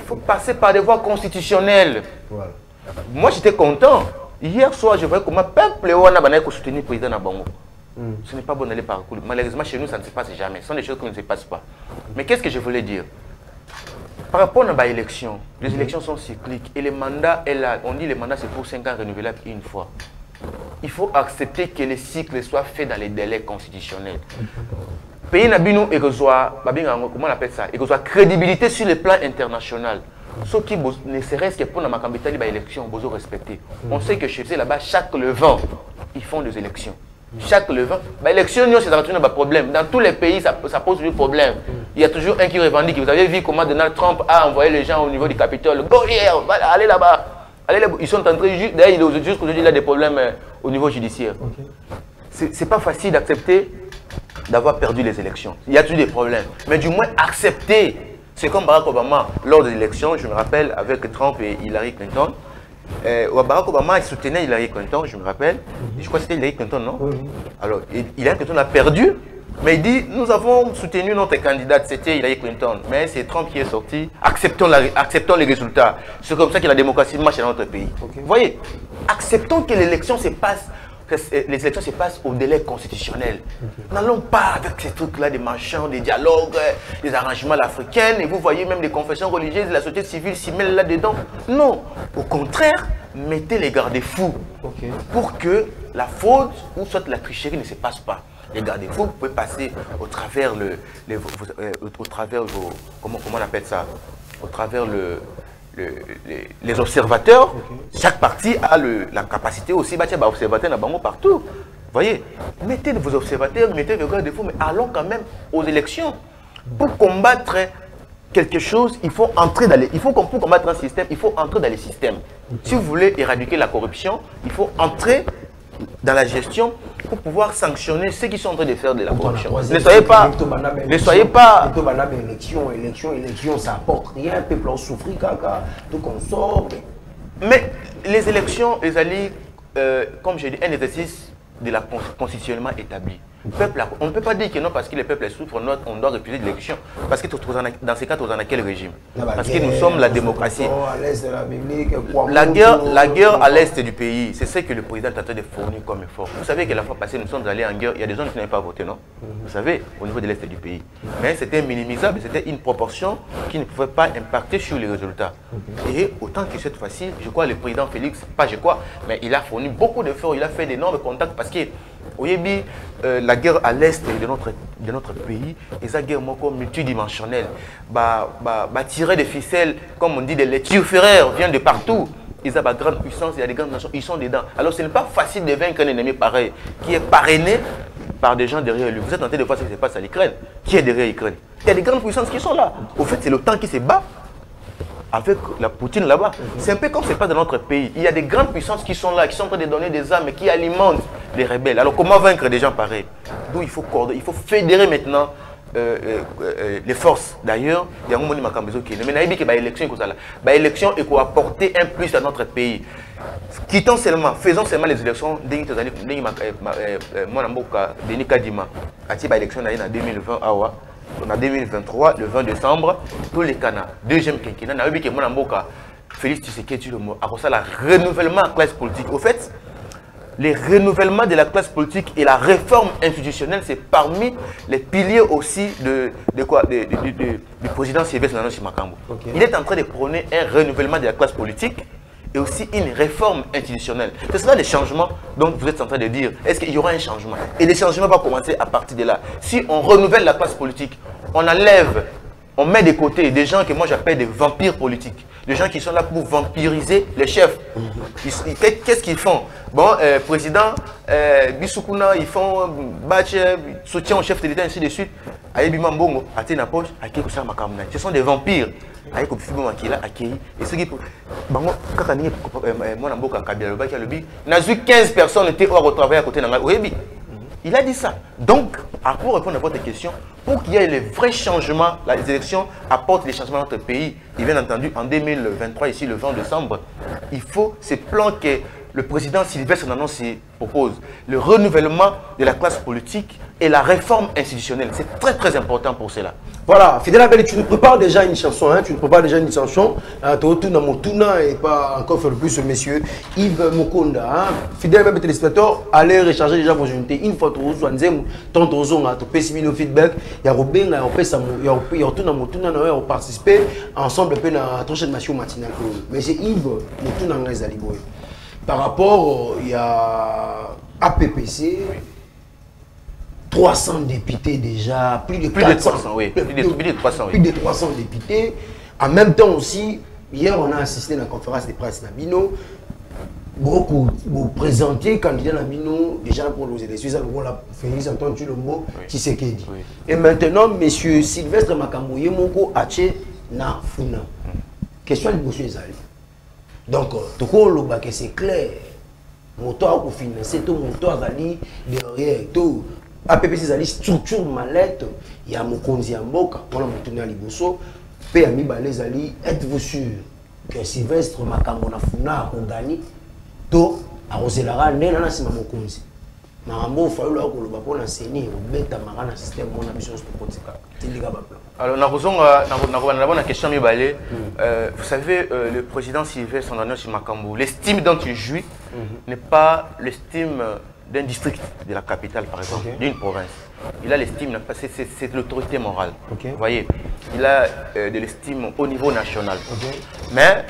faut passer par des voies constitutionnelles. Voilà. Moi, j'étais content. Hier soir, je voyais comment le peuple a soutenu le président Nabango. Ce n'est pas bon d'aller par coup. Malheureusement, chez nous, ça ne se passe jamais. Ce sont des choses qui ne se passent pas. Mais qu'est-ce que je voulais dire? Par rapport à l'élection, les élections sont cycliques et les mandats, on dit que les mandats c'est pour 5 ans renouvelables une fois. Il faut accepter que les cycles soient faits dans les délais constitutionnels. Pays Nabinou et comment on appelle ça? Et que soit crédibilité sur le plan international. Ce qui ne serait-ce que pour la Macambitali élection, vous respecter. On sait que chez eux là-bas, chaque le 20, ils font des élections. Chaque le 20, l'élection, c'est un problème. Dans tous les pays, ça pose toujours problème. Il y a toujours un qui revendique. Vous avez vu comment Donald Trump a envoyé les gens au niveau du Capitole. Go here, allez là-bas. Ils sont en train, d'ailleurs, jusqu'aujourd'hui, il a des problèmes au niveau judiciaire. C'est pas facile d'accepter d'avoir perdu les élections. Il y a toujours des problèmes. Mais du moins, accepter. C'est comme Barack Obama, lors des élections, je me rappelle, avec Trump et Hillary Clinton. Barack Obama il soutenait Hillary Clinton, je me rappelle. Je crois que c'était Hillary Clinton, non? Alors, Hillary Clinton a perdu, mais il dit nous avons soutenu notre candidate, c'était Hillary Clinton. Mais c'est Trump qui est sorti. Acceptons les résultats. C'est comme ça que la démocratie marche dans notre pays. Vous voyez, acceptons que l'élection se passe. Les élections se passent au délai constitutionnel. N'allons pas avec ces trucs-là, des machins, des dialogues, des arrangements africains, et vous voyez même des confessions religieuses, la société civile s'y mêle là-dedans. Non, au contraire, mettez les garde-fous pour que la faute ou soit la tricherie ne se passe pas. Les garde-fous, vous pouvez passer au travers comment on appelle ça? Au travers les observateurs, chaque parti a la capacité aussi d'observer partout. Vous voyez, mettez vos observateurs, mettez vos garde-fous, mais allons quand même aux élections. Pour combattre quelque chose, il faut entrer dans pour combattre un système, il faut entrer dans les systèmes. Si vous voulez éradiquer la corruption, il faut entrer dans la gestion pour pouvoir sanctionner ceux qui sont en train de faire de la corruption. Ne soyez pas... Élection, ça apporte rien, le peuple en souffre, tout qu'on sort. Mais les élections, comme je dis, un exercice de la constitutionnellement établi. On ne peut pas dire que non, parce que le peuple souffre, on doit refuser l'élection. Parce que dans ces cas, on a quel régime? Parce que nous sommes la démocratie. La guerre à l'est du pays, c'est ce que le président est en train de fournir comme effort. Vous savez que la fois passée, nous sommes allés en guerre, il y a des gens qui n'avaient pas voté, non? Vous savez, au niveau de l'est du pays. Mais c'était minimisable, c'était une proportion qui ne pouvait pas impacter sur les résultats. Et autant que cette fois-ci, je crois le président Félix, pas je crois, mais il a fourni beaucoup d'efforts, il a fait d'énormes contacts parce que la guerre à l'est de notre pays est une guerre multidimensionnelle. Tirer des ficelles, comme on dit, les turféreurs viennent de partout. Ils ont de grande puissance, il y a des grandes nations, ils sont dedans. Alors ce n'est pas facile de vaincre un ennemi pareil, qui est parrainé par des gens derrière lui. Vous êtes en train de voir ce qui se passe à l'Ukraine. Qui est derrière l'Ukraine? Il y a des grandes puissances qui sont là. Au fait, c'est l'OTAN qui se bat avec la Poutine là-bas. C'est un peu comme c'est pas dans notre pays. Il y a des grandes puissances qui sont là, qui sont en train de donner des armes et qui alimentent les rebelles. Alors comment vaincre des gens pareils? D'où il faut coordonner, il faut fédérer maintenant les forces. D'ailleurs, il y a un moment qui est mais il y a l'élection et qu'on apporter un plus à notre pays. Quittons seulement, faisons seulement les élections. Denis Kadima, a-t-il l'élection en 2020 awa en 2023, le 20 décembre, tous les canards, deuxième quinquennat, n'a eu que mon amboka, Félix Tshisekedi le mot, à ça la renouvellement de la classe politique. Au fait, les renouvellements de la classe politique et la réforme institutionnelle, c'est parmi les piliers aussi du président Sylvestre Nano Makambo. Okay. Il est en train de prôner un renouvellement de la classe politique et aussi une réforme institutionnelle. C'est cela les changements dont vous êtes en train de dire. Est-ce qu'il y aura un changement? Et les changements vont commencer à partir de là. Si on renouvelle la classe politique, on enlève, on met de côté des gens que moi j'appelle des vampires politiques. Des gens qui sont là pour vampiriser les chefs. Qu'est-ce qu'ils font? Bon, président, Bissoukuna, ils font batch, soutien au chef de l'État, ainsi de suite. Ce sont des vampires. Et ceux qui. N'a eu 15 personnes étaient au travail à côté de Nagal. Il a dit ça. Donc, pour répondre à votre question, pour qu'il y ait les vrais changements, les élections apportent les changements dans notre pays. Et bien entendu, en 2023, ici, le 20 décembre, il faut ce plan que le président Sylvestre Nano se propose. Le renouvellement de la classe politique et la réforme institutionnelle. C'est très très important pour cela. Voilà, Fidèle Abel, tu nous prépares déjà une chanson, hein? Tu nous prépares déjà une chanson. Tona Motuna et pas encore faire le plus ce monsieur Yves Mokonda. Hein? Fidèle Abel téléspectateurs, allez recharger déjà vos unités. Une fois tous vous avez tant de raisons à te feedback. Il y a Robin, il y a Tona Motuna, il y a participer ensemble à la prochaine machine matinale. Mais c'est Yves Mokonda en Zaliboy. Par rapport, il y a APPC. 300 députés déjà, plus de 300, oui. Plus de 300 députés. En même temps aussi, hier on a assisté à la conférence de presse Nabino. Beaucoup vous présentiez candidat Nabino déjà pour les élections. Nous avons Félix Antoine Tshilombo Tshisekedi. Et maintenant, monsieur Sylvestre Makambo Yemoko Ache na Funa. Question de monsieur Zali. Donc, tout le monde c'est clair. Moteur pour financer, tout moteur Zali derrière tout. APPC Zali structure mallette, il y a Mokonzi Mboka, on a Moutouné à Liboso, Péami Balezali, êtes-vous sûr que Sylvestre Makambo na Funa a gagné? To a Roselara, Nena Sima Mokonzi. Marambo, il faut que le na Séni, au bêta marana système, mon ambition pour Potika. Alors, la question, vous savez, le président Sylvestre Nano Makambo, l'estime dont il jouit n'est pas l'estime d'un district de la capitale, par exemple, d'une province. Il a l'estime, c'est l'autorité morale. Vous voyez, il a de l'estime au niveau national. Mais,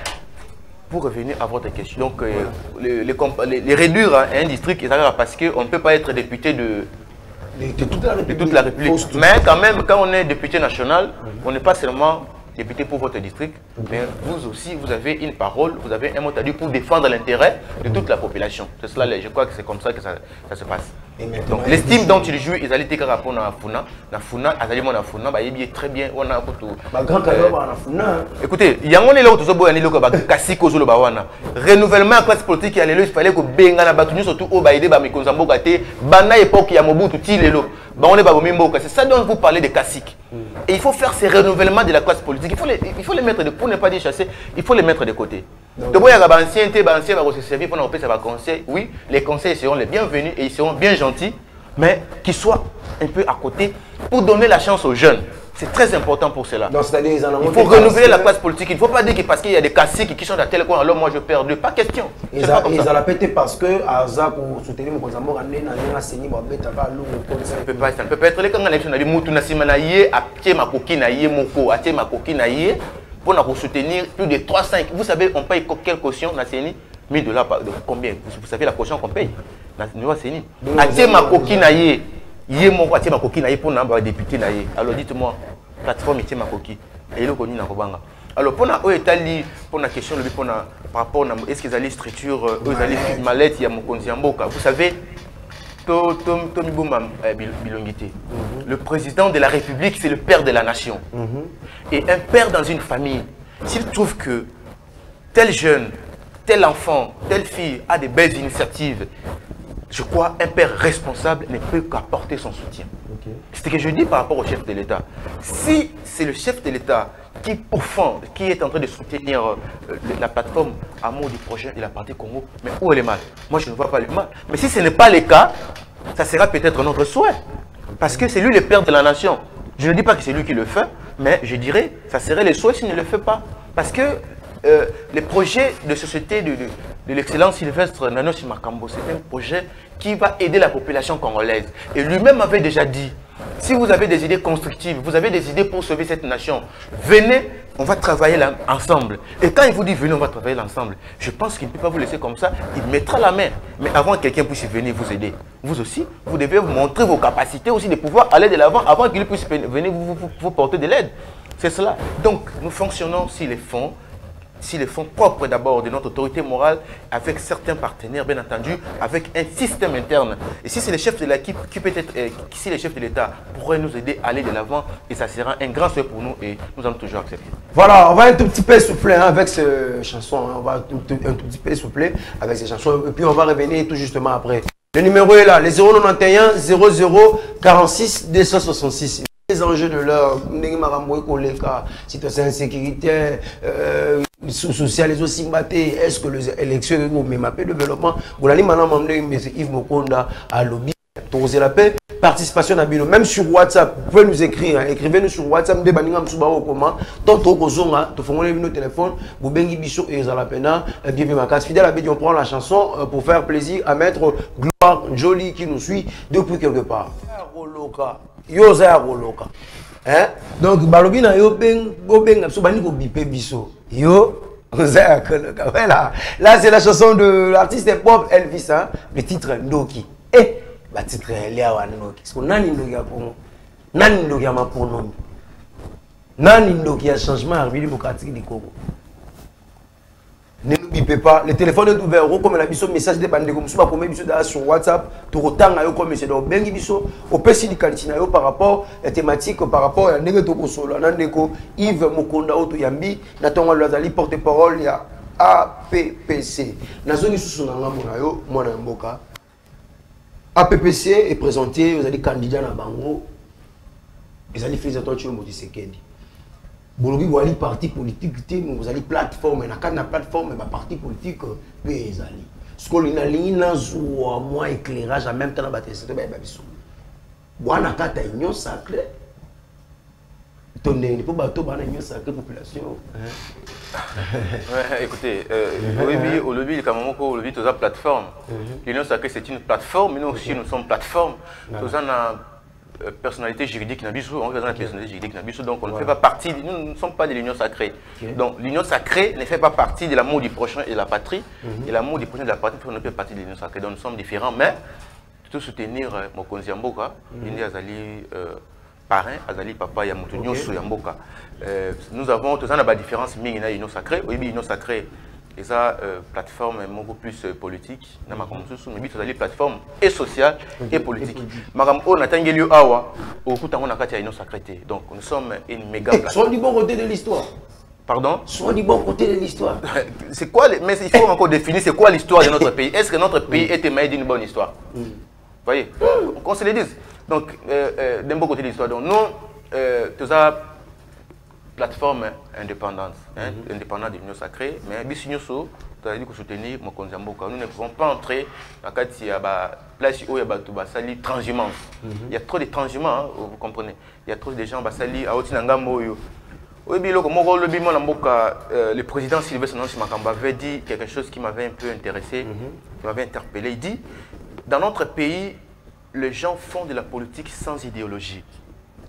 pour revenir à votre question, donc, les réduire à un district, parce qu'on ne peut pas être député de toute la République. Mais quand même, quand on est député national, on n'est pas seulement député pour votre district, mais vous aussi, vous avez une parole, vous avez un mot à dire pour défendre l'intérêt de toute la population. C'est cela, je crois que c'est comme ça que ça se passe. Donc l'estime dont il joue, ils allaient dire rapport à Funa, il est très bien. On a écoutez, il y a un élément tout ça, il y a renouvellement de classe politique, il fallait que Benga na battu surtout au Baïdé, Bamikonzambo Gate, Bana époque, il y a Mobutu Tilelo. C'est ça dont vous parlez de classiques. Et il faut faire ces renouvellements de la classe politique. Il faut les mettre, pour ne pas dire chasser, il faut les mettre de côté. Donc, il y a des anciens qui se servir pour nous faire des conseils. Oui, les conseils seront les bienvenus et ils seront bien gentils, mais qu'ils soient un peu à côté pour donner la chance aux jeunes. C'est très important pour cela. Il faut renouveler la classe politique. Il ne faut pas dire que parce qu'il y a des classiques qui sont dans tel coin, alors moi je perds deux. Pas question. Ils ont pété parce que Aza pour soutenir mon cousin Mora Nena Seni Babeta va l'eau. Ça ne peut pas être les quand l'élection de Moutou Nassima Naye, à Tiema Koki Naye Moko, à Tiema Koki Naye, pour nous soutenir plus de 3-5. Vous savez, on paye quelle caution Nasseni $1000 de combien? Vous savez la caution qu'on paye Nasseni. À Tiema Koki Naye. Yé mon quoi ma coquille naïe pour n'avoir député naïe. Alors dites-moi, plateforme était ma coquille. Et le connu n'a pas. Alors pour na Italie, pour la question le pour par rapport à est-ce qu'ils allaient structure, eux allaient mallette, il y a mon Konziamboka. Vous savez, Tommy Boumam Bilongité. Le président de la République, c'est le père de la nation. Et un père dans une famille, s'il trouve que tel jeune, tel enfant, telle fille a des belles initiatives, je crois un père responsable ne peut qu'apporter son soutien. C'est ce que je dis par rapport au chef de l'État. Si c'est le chef de l'État qui, au fond, qui est en train de soutenir la plateforme Amour du projet de la partie Congo, mais où est le mal? Moi, je ne vois pas le mal. Mais si ce n'est pas le cas, ça sera peut-être notre souhait. Parce que c'est lui le père de la nation. Je ne dis pas que c'est lui qui le fait, mais je dirais ça serait le souhait s'il ne le fait pas. Parce que les projets de société de l'excellence Sylvestre Nano Simakambo, c'est un projet qui va aider la population congolaise. Et lui-même avait déjà dit, si vous avez des idées constructives, vous avez des idées pour sauver cette nation, venez, on va travailler là, ensemble. Et quand il vous dit venez, on va travailler ensemble, je pense qu'il ne peut pas vous laisser comme ça, il mettra la main. Mais avant que quelqu'un puisse venir vous aider, vous aussi, vous devez montrer vos capacités aussi de pouvoir aller de l'avant avant qu'il puisse venir vous porter de l'aide. C'est cela. Donc, nous fonctionnons si les fonds propres d'abord de notre autorité morale, avec certains partenaires, bien entendu, avec un système interne. Et si c'est le chef de l'équipe qui peut être, si les chefs de l'État pourraient nous aider à aller de l'avant, et ça sera un grand souhait pour nous et nous allons toujours accepter. Voilà, on va un tout petit peu souffler avec ces chansons, on va un tout petit peu souffler avec ces chansons, et puis on va revenir tout justement après. Le numéro est là, les 091 00 46 266. Les enjeux de l'heure, situation sécuritaire, social, les aussi battés, est-ce que les élections de le développement, vous allez maintenant M. Yves Mokonda à lobby, tourner la paix, participation à Bino, même sur WhatsApp, vous pouvez nous écrire, écrivez-nous sur WhatsApp, comment, tant que vous avez nos téléphones, vous bengi biso et Zalapena, bienvenue ma case fidèle à Bédi, on prend la chanson pour faire plaisir à Maître Gloire Jolie qui nous suit depuis quelque part. Yo za roloka hein donc balobi na yo benga so bani ko bipé biso yo za koloka voilà là c'est la chanson de l'artiste pop Elvis hein le titre Ndoki ba titre Elia wa Ndoki parce que nani Ndoki apongo nani Ndoki ma pronom nani Ndoki a changement République démocratique du Congo. Ne nous bipez pas, le téléphone est ouvert, comme la biso message de bande comme ça, comme biso sur WhatsApp, tout autant à comme c'est donc bengi biso, au PC du qualité par rapport à la thématique, par rapport à négato solo, nandeko Yves Mokonda Oto Yambi, natonga Lazali porte-parole ya APPC. Nazoni sous nanga monayo, mwana mboka. APPC est présenté, vous allez candidat na bango, vous allez faire attention au Motisekedi. Bolobi vous allez parti politique, vous allez plateforme, na kana plateforme, ba parti politique, les allez. Ce qu'on a ligne ou moins éclairage en même temps dans la c'est ba biso. Bwana kata union sacrée. Tonné pour bateau bana union sacrée population. Ouais, écoutez, au lobby quand même au lobby toute la plateforme. L'union sacrée c'est une plateforme, mais nous aussi nous sommes plateforme. Tout ça personnalité juridique on représente la personnalité juridique donc on ne fait pas partie, nous ne sommes pas de l'union sacrée. Donc l'union sacrée ne fait pas partie de l'amour du prochain et de la patrie. Et l'amour du prochain et de la patrie ne fait pas partie de l'union sacrée. Donc nous sommes différents, mais tout soutenir Mokonzi Yamboka, il y a Azali parrain, Azali papa Yamutunyo Yamboka. Nous avons tous la différence, mais il y a l'union sacrée, oui, l'union sacrée. Et ça, plateforme est beaucoup plus politique. Mais tout les plateformes et sociales et politiques. Madame, on a tangué lieu awa. Au coup, on a fait une sacrée. Donc, nous sommes une méga plateforme. Soit du bon côté de l'histoire. Pardon? Soit du bon côté de l'histoire. C'est quoi? Mais il faut encore définir c'est quoi l'histoire de notre pays. Est-ce que notre pays est émaillé d'une bonne histoire? Vous voyez? Qu'on se le dise. Donc, d'un bon côté de l'histoire. Donc, nous, tout ça. Plateforme indépendante, indépendante de l'union sacrée, mais Bissignoso, tu as dit que soutenir Mokonzi Yamboka. Nous ne pouvons pas entrer dans la place où il y a sali transhumance. Il y a trop de transhumants, vous comprenez. Il y a trop de gens qui sali à Otinangamo. Le président Sylvestre Nano Simakambo avait dit quelque chose qui m'avait un peu intéressé, qui m'avait interpellé. Il dit, dans notre pays, les gens font de la politique sans idéologie,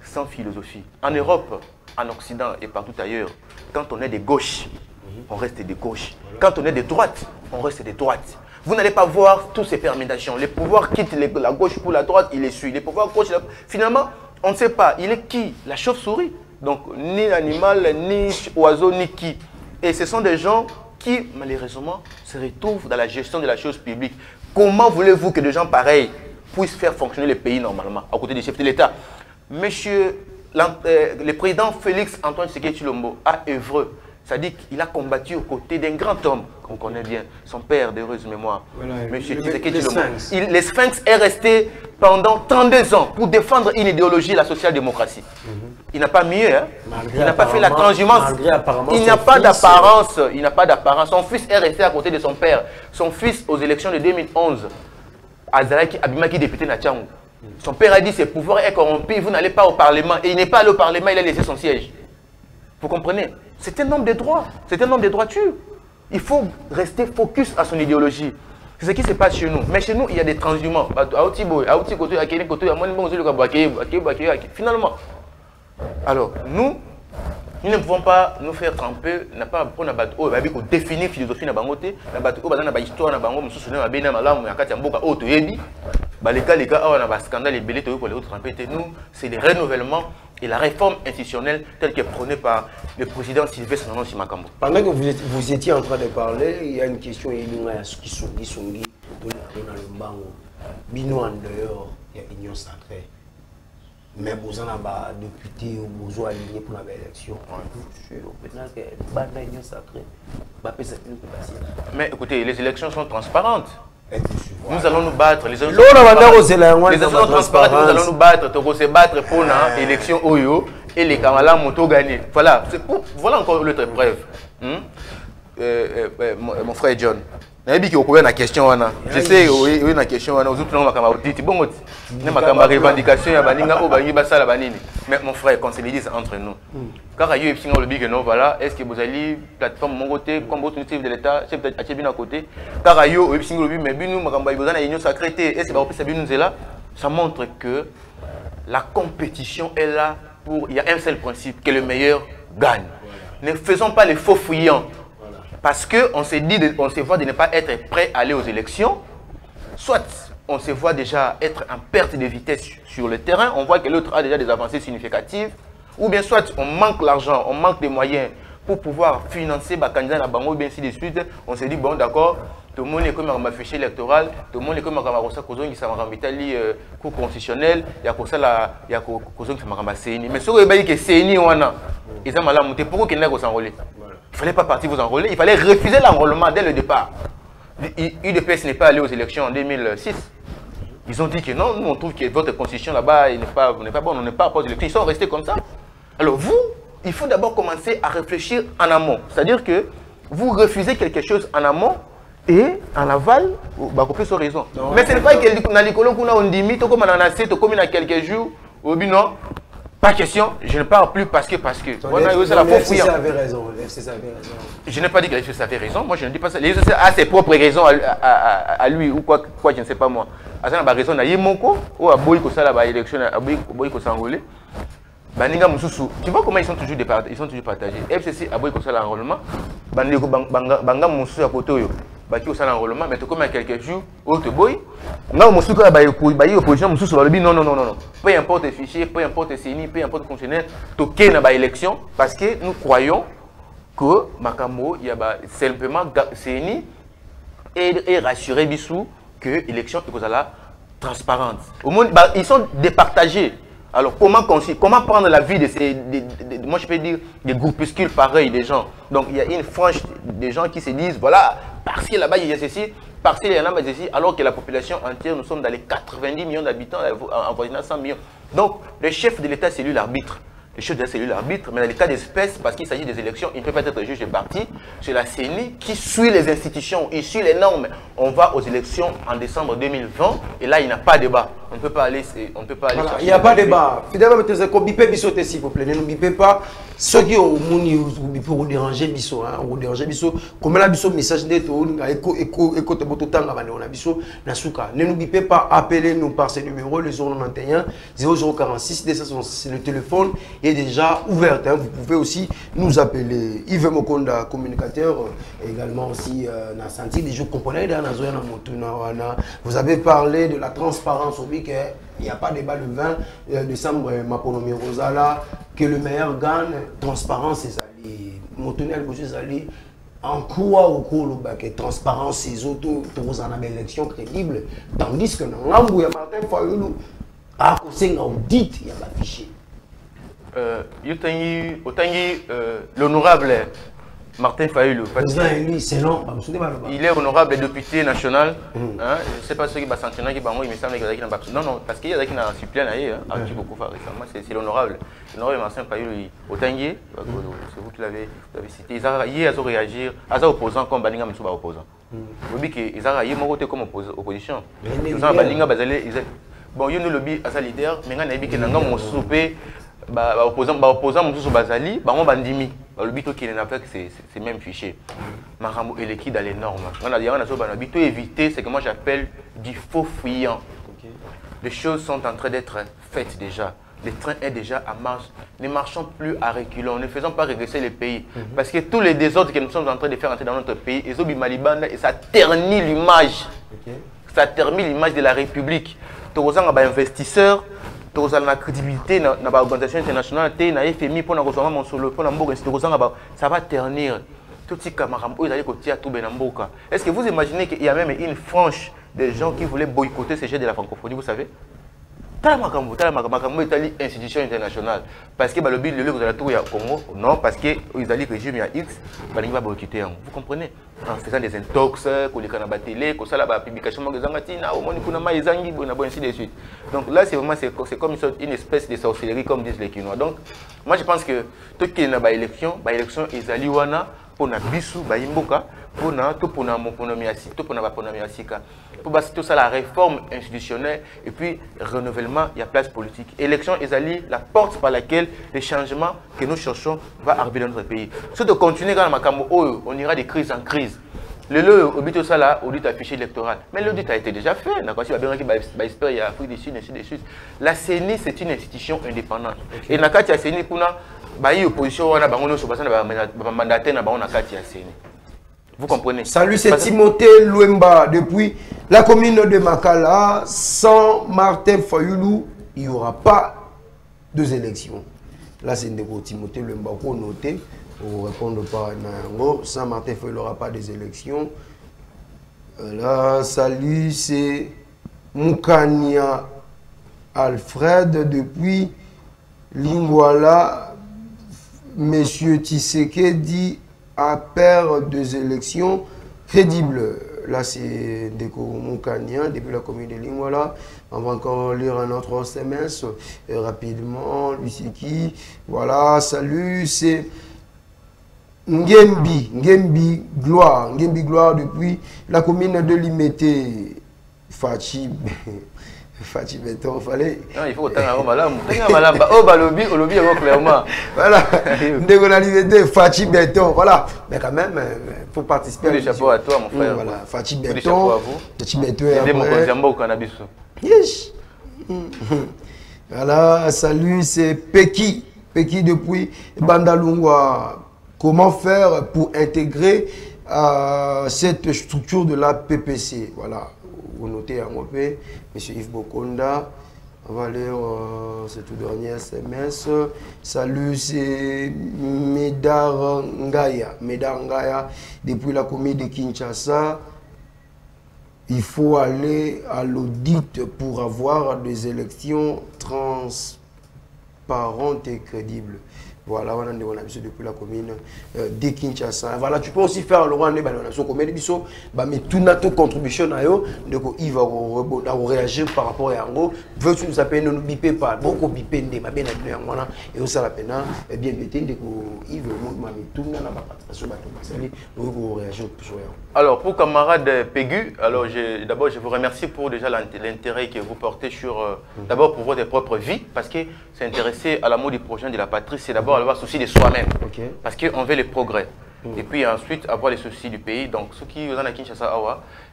sans philosophie. En Europe, en Occident et partout ailleurs, quand on est de gauche, on reste de gauche. Quand on est de droite, on reste de droite. Vous n'allez pas voir toutes ces permutations. Les pouvoirs quittent la gauche pour la droite, il les suit. Les pouvoirs gauche, finalement, on ne sait pas. Il est qui? La chauve-souris. Donc, ni l'animal, ni oiseau, ni qui. Et ce sont des gens qui, malheureusement, se retrouvent dans la gestion de la chose publique. Comment voulez-vous que des gens pareils puissent faire fonctionner le pays normalement, à côté des chefs de l'État? Monsieur le président Félix Antoine Tshisekedi Tshilombo a œuvré, c'est-à-dire qu'il a combattu aux côtés d'un grand homme qu'on connaît bien, son père d'heureuse mémoire, Monsieur Tshisekedi Tshilombo. Le Sphinx est resté pendant 32 ans pour défendre une idéologie, la social-démocratie. Il n'a pas mieux, hein? Il n'a pas fait la transhumance, il n'a pas d'apparence, il n'a pas d'apparence. Son fils est resté à côté de son père. Son fils, aux élections de 2011, Azalaki Abimaki député Natchangu. Son père a dit ses pouvoirs est corrompu, vous n'allez pas au Parlement. Et il n'est pas allé au Parlement, il a laissé son siège. Vous comprenez? C'est un homme de droit, c'est un homme de droiture. Il faut rester focus à son idéologie. C'est ce qui se passe chez nous. Mais chez nous, il y a des transhumants. Finalement. Alors, nous ne pouvons pas nous faire tremper, n'a pas prendre définir philosophie na bangote, na bato bazana ba histoire na bango mususu na bena malamu ya kati ya mboka oto yebi. Ba les cas na ba scandale belé to ko les autres tremper. Nous, c'est le renouvellement et la réforme institutionnelle telle que prônée par le président Sylvestre Nano Simakambo. Pendant que vous étiez en train de parler, il y a une question qui sont dans le bango. Bino en dehors, il y a Union Sacrée. Mais vous en avez député ou vous avez aligné pour l'élection. Mais écoutez, les élections sont transparentes. Nous allons nous battre. Les élections sont transparentes. Nous allons nous battre. Nous allons se battre pour l'élection Oyo et les Kamala Moto gagner. Voilà. Voilà encore l'autre preuve. Mon frère John. Je question je sais oui na question wana ozutu na makamba otiti bongo na makamba revendication ya baninga o bangi basala banini mais mon frère qu'on se le dise entre nous car yo epsinga le big no voilà est-ce que vous allez plateforme mon côté comme votre initiative de l'état c'est peut-être acheter bien à côté car yo epsinga le big mais binu makamba ibozana union sacrée est-ce que ba opesa binu nzela ça montre que la compétition est là pour il y a un seul principe que le meilleur gagne. Ne faisons pas les faux fuyants. Parce qu'on se voit de ne pas être prêt à aller aux élections, soit on se voit déjà être en perte de vitesse sur le terrain, on voit que l'autre a déjà des avancées significatives, ou bien soit on manque l'argent, on manque des moyens pour pouvoir financer les candidats à Bango, bien ainsi de suite, on se dit, bon d'accord, tout le monde est comme un fichier électoral, tout le monde est comme un cause qui s'en cour constitutionnel, il y a cause qui s'en CENI. Mais ce que vous avez dit que CENI, ils ont mal à monter, pourquoi qu'ils n'aient s'enrôler? Il ne fallait pas partir vous enrôler, il fallait refuser l'enrôlement dès le départ. UDPS n'est pas allé aux élections en 2006. Ils ont dit que non, nous on trouve que votre constitution là-bas n'est pas bonne, on n'est pas aux élections. Ils sont restés comme ça. Alors vous, il faut d'abord commencer à réfléchir en amont. C'est-à-dire que vous refusez quelque chose en amont et en aval, vous avez raison. Non, mais ce n'est pas que dans l'école on dit, comme on a assez, comme il y a quelques jours, non. Pas question, je ne parle plus parce que. FCC avait raison. Je n'ai pas dit que la FCC avait raison. Moi, je ne dis pas ça. Les FCC a ses propres raisons à lui ou quoi, je ne sais pas moi. Asa na raison na yemoko ou a boy ko sala ba élection a boy ko sangolé. Baninga mususu. Tu vois comment ils sont toujours partagés. FCC a boy ko sala enrôlement. Bandeko banga mususu à côté yo. Baki au sala enrôlement mais to comme il y a quelques jours autre boy. Nga mususu ka ba opposition mususu ba lobi non. Peu importe le fichier, peu importe le CENI, peu importe le fonctionnaire, toqué na ba élection parce que nous croyons que Makamo il y a simplement CENI et rassurer Bissou que l'élection est transparente. Au monde, ils sont départagés. Alors comment prendre la vie de ces, moi je peux dire, des groupuscules pareils des gens. Donc il y a une frange des gens qui se disent, voilà, parce que là-bas il y a ceci, parce qu'il y en a ceci, alors que la population entière, nous sommes dans les 90 millions d'habitants, en voisinant 100 millions. Donc le chef de l'État, c'est lui l'arbitre. Le chef de l'État, c'est lui l'arbitre, mais dans les cas d'espèce, parce qu'il s'agit des élections, il ne peut pas être juge de parti. C'est la CENI qui suit les institutions, il suit les normes. On va aux élections en décembre 2020 et là, il n'y a pas de débat. On ne peut pas aller. Voilà, il n'y a pas de débat. Finalement, bipez Bissot, s'il vous plaît. Ne nous bipez pas. Ceux qui ont pour déranger Bissot, vous déranger Bissot. Comme là, Bissot, message net, écoute, ne nous bipez pas. Appelez-nous par ce numéro, le 091 0046. C'est le téléphone est déjà ouvert. Vous pouvez aussi nous appeler. Yves Mokonda, communicateur, également aussi Nassanti. Des jours comprenez, vous avez parlé de la transparence au BIC. Il n'y a pas de débat le 20 décembre, Maponomi Rosala, que le meilleur gagne, transparence, c'est ça. Motonel Boucher Zali, en quoi au cours que transparence, c'est autres, tous en avez élection crédible, tandis que dans l'ambou, il y a Martin Fayoulou, à cause d'un audit, il y a pas fichier. L'honorable Martin Fayoulou. Il est honorable député national. Je ne sais pas ce qui va s'entraîner, il me semble qu'il y a des. Non, parce qu'il y a des suppléants qui beaucoup récemment. C'est l'honorable. L'honorable Martin Fayoulou, Otangi, c'est vous qui l'avez cité. Ils ont réagi, ils sont opposants comme Baninga Moussouba opposant. Vous dites qu'ils ont réagi comme opposition. Ils ont Baninga Bazalé. bon yo no lobby asa leader mais nga na yebi ke nanga mo soupé ba opposant mususu bazali bango bandimi ba lobby to kine na fait c'est même fichier makambo eleki dans les normes on a so bana bito éviter c'est que moi j'appelle du faux fuyant. Les choses sont en train d'être faites déjà. Le train est déjà à marche. Ne marchons plus à reculons. Ne faisons pas régresser le pays. Parce que tous les désordres que nous sommes en train de faire entrer dans notre pays, et ça ternit l'image. Ça ternit l'image de la République. Tous les investisseurs, tous la crédibilité dans l'organisation internationale, dans la FMI, pour nous mon solo, pour nous ça va ternir. Tout ce est-ce que vous imaginez qu'il y a même une frange des gens qui voulaient boycotter ces jeux de la francophonie, vous savez? Italie institution internationale. Parce que le but de vous allez trouver au Congo, non, parce que l'Italie régime à X, va boycotter. Vous comprenez? En faisant des intox, qu'on les canabas télé, qu'on ça la publication, ainsi de suite. Donc là, c'est vraiment comme une espèce de sorcellerie, comme disent les Quinois. Donc, moi je pense que tout ce qui est dans l'élection, Izali wana pour na bisu baimboka pour na tout pour na tout ça la réforme institutionnelle et puis renouvellement il y a place politique. Élection Izali la porte par laquelle les changements que nous cherchons va arriver dans notre pays. Si de continuer dans makambo on ira de crise en crise. Le but ça là audit affiché électoral. Mais l'audit a été déjà fait. Il y a Afrique du Sud, ainsi de suite. La CENI c'est une institution indépendante. Et na kati ya CENI kuna opposition wana bango so basana ba mandaté na bango na kati ya CENI. Vous comprenez? Salut, c'est Timothée Louemba. Depuis la commune de Makala, sans Martin Fayoulou, il n'y aura pas deux élections. Là, c'est Timothée Louemba pour noter, pour répondre par Nango. Sans Martin Fayoulou, il n'y aura pas des élections. Là, salut, c'est Moukania Alfred. Depuis Lingwala, Monsieur Tshisekedi à paire des élections crédibles. Là, c'est Deko Moukania, depuis la commune de Lingwala. On va encore lire un autre SMS rapidement. Lui, c'est qui? Voilà, salut, c'est Ngembi Gloire. Ngembi Gloire depuis la commune de Limete. Fachi Beton, fallait. Non, il faut autant oh, lobby, clairement. Voilà. Dégonalité, Fachi Beton. Voilà. Mais quand même, il faut participer. Le chapeau à toi, mon frère. Voilà. Fachi Beton. Le chapeau à vous. Fachi Beton. Et mon cannabis. Yes. Voilà. Salut, c'est Peki. Peki depuis Bandalungwa. Comment faire pour intégrer cette structure de la PPC? Voilà. Vous notez à moi, M. Yves Bokonda. On va lire ce tout dernier SMS. Salut, c'est Medar Ngaya. Medar Ngaya, depuis la commune de Kinshasa. Il faut aller à l'audit pour avoir des élections transparentes et crédibles. Voilà, on a vu depuis la commune de Kinshasa. Voilà, tu peux aussi faire le Rwanda, mais tout notre contribution, il va réagir par rapport à Yango. Veux-tu nous appeler, ne nous bipez pas. Beaucoup bipez, et aussi la peine, bien bêté, il veut réagir sur Yango. Alors, pour camarade Pégu, alors d'abord je vous remercie pour déjà l'intérêt que vous portez sur, d'abord pour votre propre vie, parce que c'est intéressé à l'amour du prochain de la patrie, c'est d'abord avoir souci de soi-même, parce qu'on veut le progrès. Et puis ensuite avoir les soucis du pays. Donc, ceux qui vous en a Kinshasa,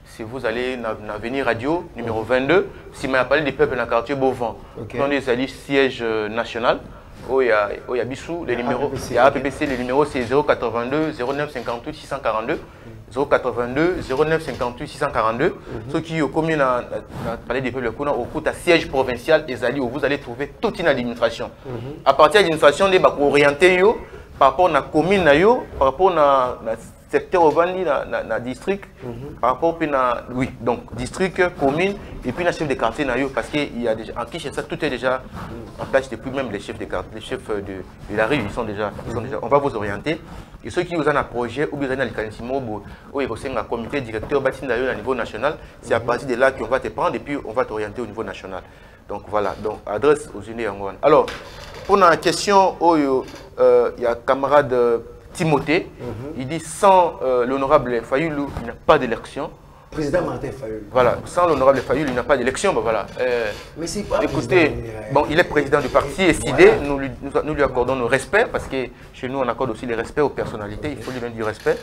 si vous allez dans l'avenir radio numéro 22, si vous parlé des peuples dans le quartier Beauvant, dans les siège national. Il y a Bissou, les numéros, il y a APBC, les numéros c'est 082 09 58 642. 082 09 58 642. Ceux qui ont commis dans le palais des peuples au cours d'un siège provincial, où vous allez trouver toute une administration. À partir de l'administration, vous allez orienter par rapport à la commune, par rapport à secteur urbain, dans le district, par rapport à donc district, commune, et puis le chef de quartier, parce qu'il y a déjà, en Kinshasa, tout est déjà en place depuis même les chefs de quartier, les chefs de la rue, ils sont déjà, on va vous orienter. Et ceux qui vous ont un projet, ou bien un comité directeur bâti au niveau national, c'est à partir de là qu'on va te prendre et puis on va t'orienter au niveau national. Donc voilà, donc adresse aux unis Yangoan. Alors, pour la question, il y a camarade Timothée, il dit sans l'honorable Fayoulou, il n'y a pas d'élection. Président Martin Fayulu. Voilà, sans l'honorable Fayulu, il n'y a pas d'élection. Bah, voilà. Mais c'est pas. Écoutez, bon, il est président du parti et SID, voilà. nous lui accordons nos respects parce que chez nous, on accorde aussi les respects aux personnalités. Il faut lui donner du respect.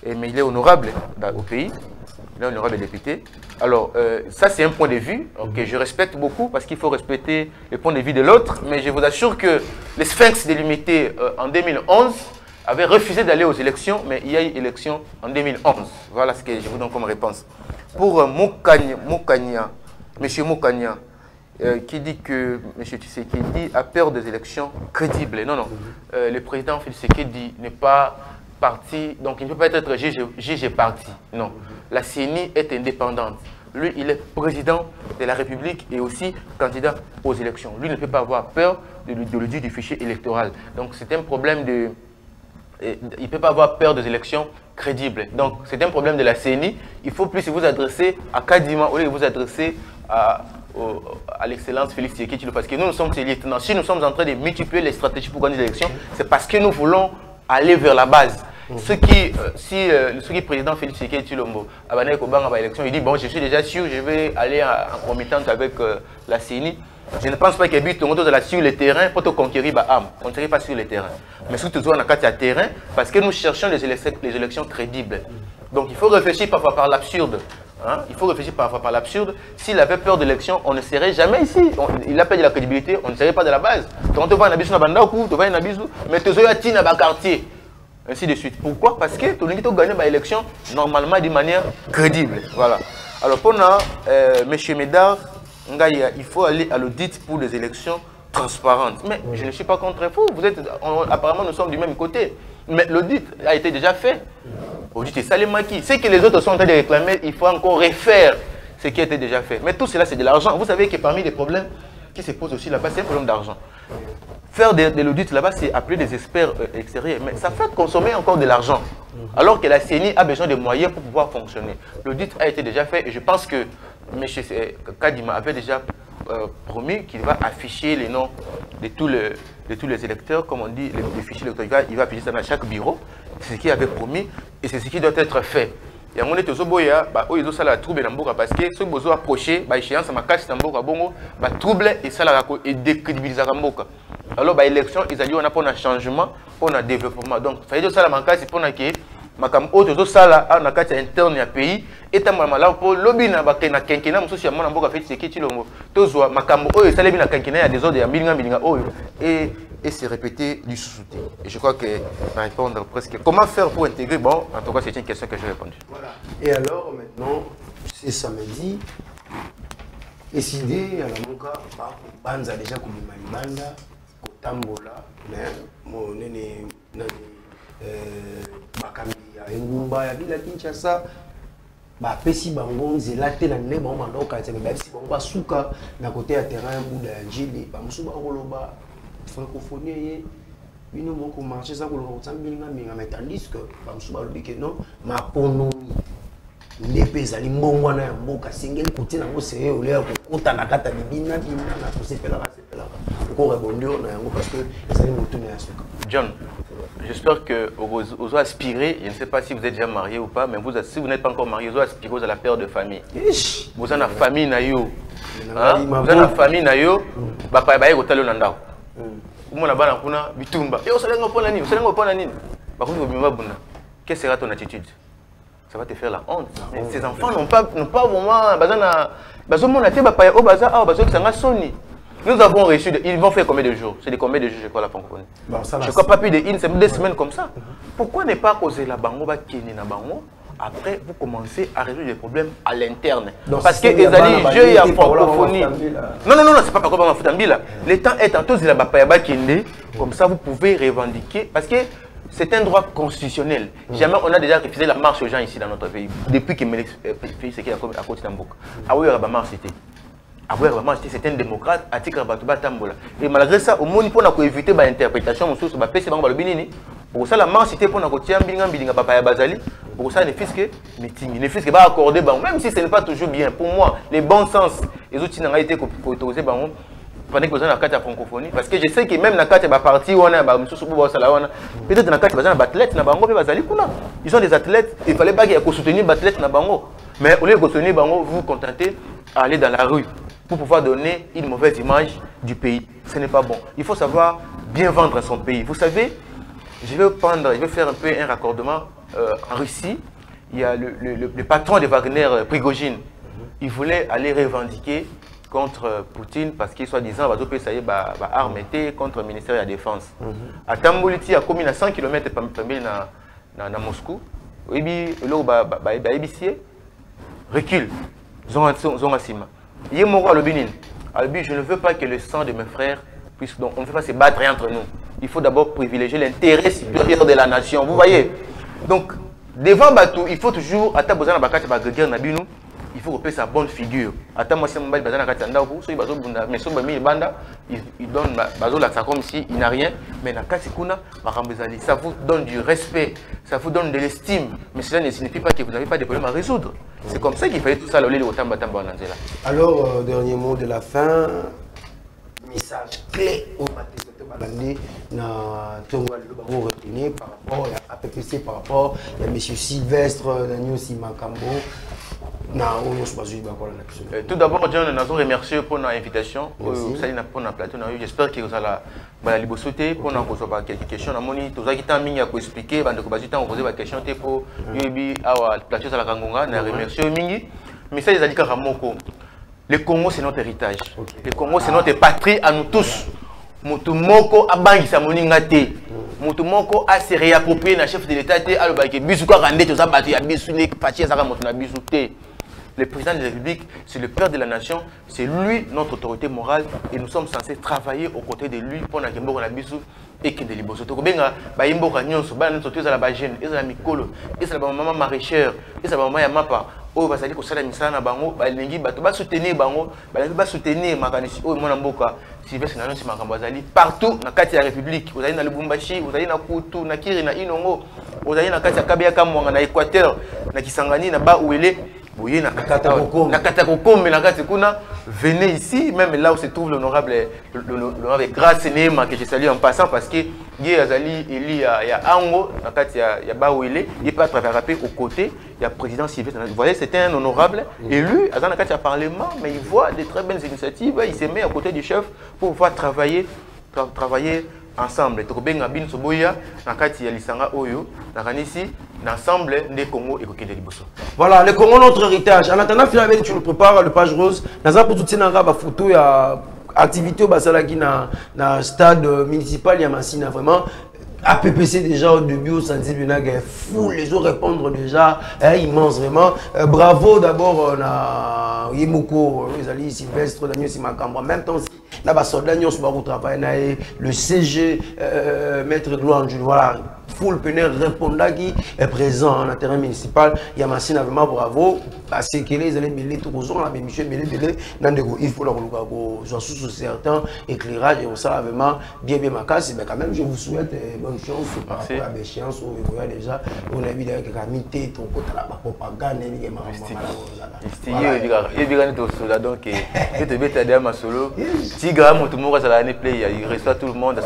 Mais il est honorable au pays. Il est honorable député. Alors, ça, c'est un point de vue que je respecte beaucoup parce qu'il faut respecter le point de vue de l'autre. Mais je vous assure que les Sphinx délimité en 2011 avaient refusé d'aller aux élections, mais il y a eu élection en 2011. Voilà ce que je vous donne comme réponse. Pour M. Moukania, qui dit que M. Tshisekedi a peur des élections crédibles. Non, non. Le président Félix Tshisekedi n'est pas parti, donc il ne peut pas être juge et parti. Non. La CENI est indépendante. Lui, il est président de la République et aussi candidat aux élections. Lui ne peut pas avoir peur de l'idéologie du fichier électoral. Donc c'est un problème de... Il ne peut pas avoir peur des élections crédibles. Donc c'est un problème de la CENI. Il faut plus vous adresser à Kadima au lieu de vous adresser à l'excellence Félix Tshisekedi, parce que nous sommes ses lieutenants. Si nous sommes en train de multiplier les stratégies pour gagner les élections, c'est parce que nous voulons aller vers la base. Ce qui président Félix Tshisekedi Tshilombo a l'élection, il dit bon, je suis déjà sûr, je vais aller en comitante avec la CENI. Je ne pense pas qu'il y ait but sur le terrain pour te conquérir l'âme. On ne serait pas sur le terrain. Mais surtout, on a un terrain parce que nous cherchons les élections crédibles. Donc il faut réfléchir parfois par l'absurde. Hein? Il faut réfléchir parfois par l'absurde. S'il avait peur d'élection, on ne serait jamais ici. Il a perdu la crédibilité, on ne serait pas de la base. Quand tu vas à Nabisu, tu vas à Nabisu, mais tu vas à quartier. Ainsi de suite. Pourquoi? Parce que tu as gagné l'élection normalement de manière crédible. Voilà. Alors pour M. Médard, il faut aller à l'audit pour des élections transparentes. Mais je ne suis pas contre vous. Apparemment, nous sommes du même côté. Mais l'audit a été déjà fait. L'audit est salémaki. Ce que les autres sont en train de réclamer, il faut encore refaire ce qui a été déjà fait. Mais tout cela, c'est de l'argent. Vous savez que parmi les problèmes qui se posent aussi là-bas, c'est un problème d'argent. Faire de l'audit là-bas, c'est appeler des experts extérieurs. Mais ça fait consommer encore de l'argent. Alors que la CENI a besoin de moyens pour pouvoir fonctionner. L'audit a été déjà fait et je pense que M. Kadima avait déjà promis qu'il va afficher les noms de tous les électeurs, comme on dit, les fichiers électoraux. Il va afficher ça dans chaque bureau. C'est ce qu'il avait promis et c'est ce qui doit être fait. Et on est aux boya, ils ont ça la trouble dans Mboka parce que ceux qui ont approché, échéance ma casse dans Mboka bongo, trouble et ça la décrédibilise Mboka. Alors l'élection, ils ont un changement, pour un développement. Donc ça veut dire ça la manque c'est pour que makam auto ça là na kati interne ya pays et tamama là pour lobby na bakena kenkena mususi ya mona Mboka fait c'est qui longo tozwa makambo oyo ça lebi na kenkena ya des autres ya milinga oyo et se répéter du sous-souté. Et je crois que va répondre presque. Comment faire pour intégrer? Bon, en tout cas, c'est une question que j'ai répondu. Voilà. Et alors, maintenant, c'est samedi. Décidé à la Moka, Banza déjà comme Malibanda, Kotambola, mais mon nene, Bakambi, Ngumba, Villa Kinshasa, Pesi Bango, Zélate, Nané, Bandoka, Pesi Bango, Souka, d'un côté à terrain, Bouddha, Njili, Bamsuba, Roloba. Francophonie, ils n'ont pas marché ça pour le mais tandis que non, ma ponomi, les pays à l'imbonwana, Mboka, single côté, on s'est au l'air pour la cata de Bina, c'est là, encore répondre parce que ça allait me tourner à ce cas. John, j'espère que vous aspirez, je ne sais pas si vous êtes déjà marié ou pas, mais si vous n'êtes pas encore marié, vous aspirez à la paire de famille. Vous avez la famille, vous avez la famille, papa, vous avez la quelle sera ton attitude? Ça va te faire la honte. Ces enfants n'ont pas vraiment nous avons reçu, ils vont faire combien de jours? C'est de combien de jours je crois la francophonie? Je crois pas plus de une semaine, 2 semaines comme ça. Pourquoi ne pas causer la bango na bango? Après, vous commencez à résoudre les problèmes à l'interne. Parce que les alliés, jeux et francophonie. Non, c'est pas pour là. Le temps est en tous les bapayaba kinde. Comme ça, vous pouvez revendiquer. Parce que c'est un droit constitutionnel. Jamais on a déjà refusé la marche aux gens ici dans notre pays. Depuis que Félix Tshisekedi a côté d'Amboka. Aouya Rabama, c'était un démocrate, Atika Batouba Tambola. Et malgré ça, au moins, pour éviter l'interprétation, pour ça, la marche, c'était pour pour ça, ne fût que meeting, ne fût que pas accorder, même si ce n'est pas toujours bien. Pour moi, les bons sens, les outils n'ont été autorisés pendant que vous avez la carte de francophonie. Parce que je sais que même dans la carte de parti, peut-être dans la carte de athlètes, ils sont des athlètes, il fallait pas qu'ils soient soutenus les athlètes. Mais au lieu de continuer, vous vous contentez à aller dans la rue pour pouvoir donner une mauvaise image du pays. Ce n'est pas bon. Il faut savoir bien vendre son pays. Vous savez, je vais faire un peu un raccordement en Russie. Il y a le patron de Wagner, Prigogine. Il voulait aller revendiquer contre Poutine parce qu'il soi-disant ça y est arme contre le ministère de la Défense. À Tamboliti, a commis à 100 km dans Moscou. Et puis recule. Je ne veux pas que le sang de mes frères puisse. Donc on ne peut pas se battre entre nous. Il faut d'abord privilégier l'intérêt supérieur de la nation. Vous voyez? Donc, devant Batou, il faut toujours, il faut repérer sa bonne figure. Il donne comme si il n'a rien, mais ça vous donne du respect, ça vous donne de l'estime, mais cela ne signifie pas que vous n'avez pas de problème à résoudre. C'est comme ça qu'il fallait tout ça. Alors, dernier mot de la fin, message clé au par rapport à PPC, par rapport à M. Sylvestre, Daniel Simakambo. Tout d'abord, John, nous avons remercié pour l'invitation. J'espère que vous allez libérer pour nous poser quelques questions. Nous avons expliqué, nous avons posé des questions pour la plateau de la Kangonga. Nous avons remercié. Mais ça, ils ont dit le Congo, c'est notre héritage. Le Congo, c'est notre patrie à nous tous. Mutumoko a bangi sa moninga te. Mutumoko a se réapproprié na chef de l'État te a le baké bisuka randé to za batu ya bisu ne pati za moto na bisu te. Le président de la République, c'est le père de la nation, c'est lui notre autorité morale et nous sommes censés travailler aux côtés de lui pour na kembo na bisu et que de liboso to benga ba yimbo ka nyonso ba na soto za la ba jeune, ezala mikolo, ezala ba maman maraîchère, ezala ba maman ya mapa. Oh, basali ko sala misana bango balingi bato ba soutenir bango balingi ba soutenir makanisi oh mona mboka Sylvestre Nano Simakambo bazali partout na kati ya République vous allez na Lubumbashi vous allez na Kutu na Kiri na Inongo vous allez na kati ya Kabea Kamwanga na Équateur na Kisangani na Bauele boye na Katakokombe na kati kuna venez ici même là où se trouve l'honorable Grâce Nema que je salue en passant parce que Guy Azali Eli ya Ango na kati ya Bauele il peut attraper aux côtés il y a président Sylvestre. Vous voyez, c'était un honorable élu à Zanakati Parlement, mais il voit de très belles initiatives. Il se met à côté du chef pour pouvoir travailler ensemble. Voilà, le Congo, notre héritage. En attendant, finalement, tu nous prépares le page rose. Dans un peu tout ça, photo, il y a activité au Basalaki dans le stade municipal. Il y a Massina vraiment. APPC déjà au début au Sanzi Benag est fou, les autres répondre déjà immense vraiment. Bravo d'abord à Yemoko, Rosalie Sylvestre, Daniel Simakambo. En même temps, là bas soldat nous sommes travailler le CG maître Gloire voilà. Full Penel répondant qui est présent en terrain municipal. Il y a Massina vraiment bravo. Parce que les allez mêler tout aux là, mais monsieur mêler il faut leur j'en suis sur certains éclairages et ça vraiment bien ma casse. Mais quand même, je vous souhaite bonne chance par rapport à l'échéance où vous voyez déjà. On a vu d'ailleurs que la mité, ton côté la propagande, donc il te met à ma solo. Si grave, tout le monde va play, il reçoit tout le monde.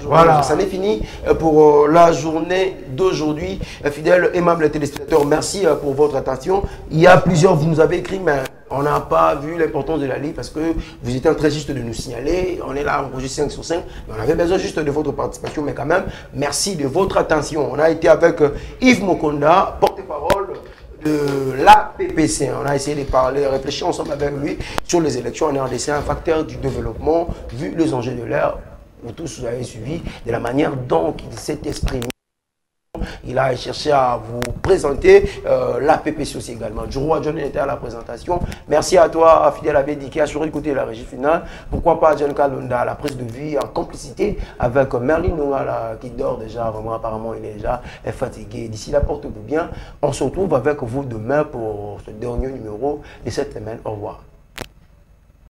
Voilà, ça n'est fini pour la journée d'aujourd'hui. Fidèles, aimables téléspectateurs, merci pour votre attention. Il y a plusieurs, vous nous avez écrit, mais on n'a pas vu l'importance de la ligne parce que vous étiez en train juste de nous signaler. On est là, on enregistre 5 sur 5. Mais on avait besoin juste de votre participation, mais quand même, merci de votre attention. On a été avec Yves Mokonda, porte-parole de la PPC. On a essayé de parler, de réfléchir ensemble avec lui sur les élections en RDC, un facteur du développement, vu les enjeux de l'ère. Vous tous vous avez suivi de la manière dont il s'est exprimé. Il a cherché à vous présenter la PPC aussi également. Djourou John était à la présentation. Merci à toi, Fidèle Abedi, qui a assuré le côté de la régie finale. Pourquoi pas John Kalonda à la prise de vie en complicité avec Merlin Noala qui dort déjà. Vraiment, apparemment, il est déjà fatigué. D'ici là, portez-vous bien. On se retrouve avec vous demain pour ce dernier numéro de cette semaine. Au revoir.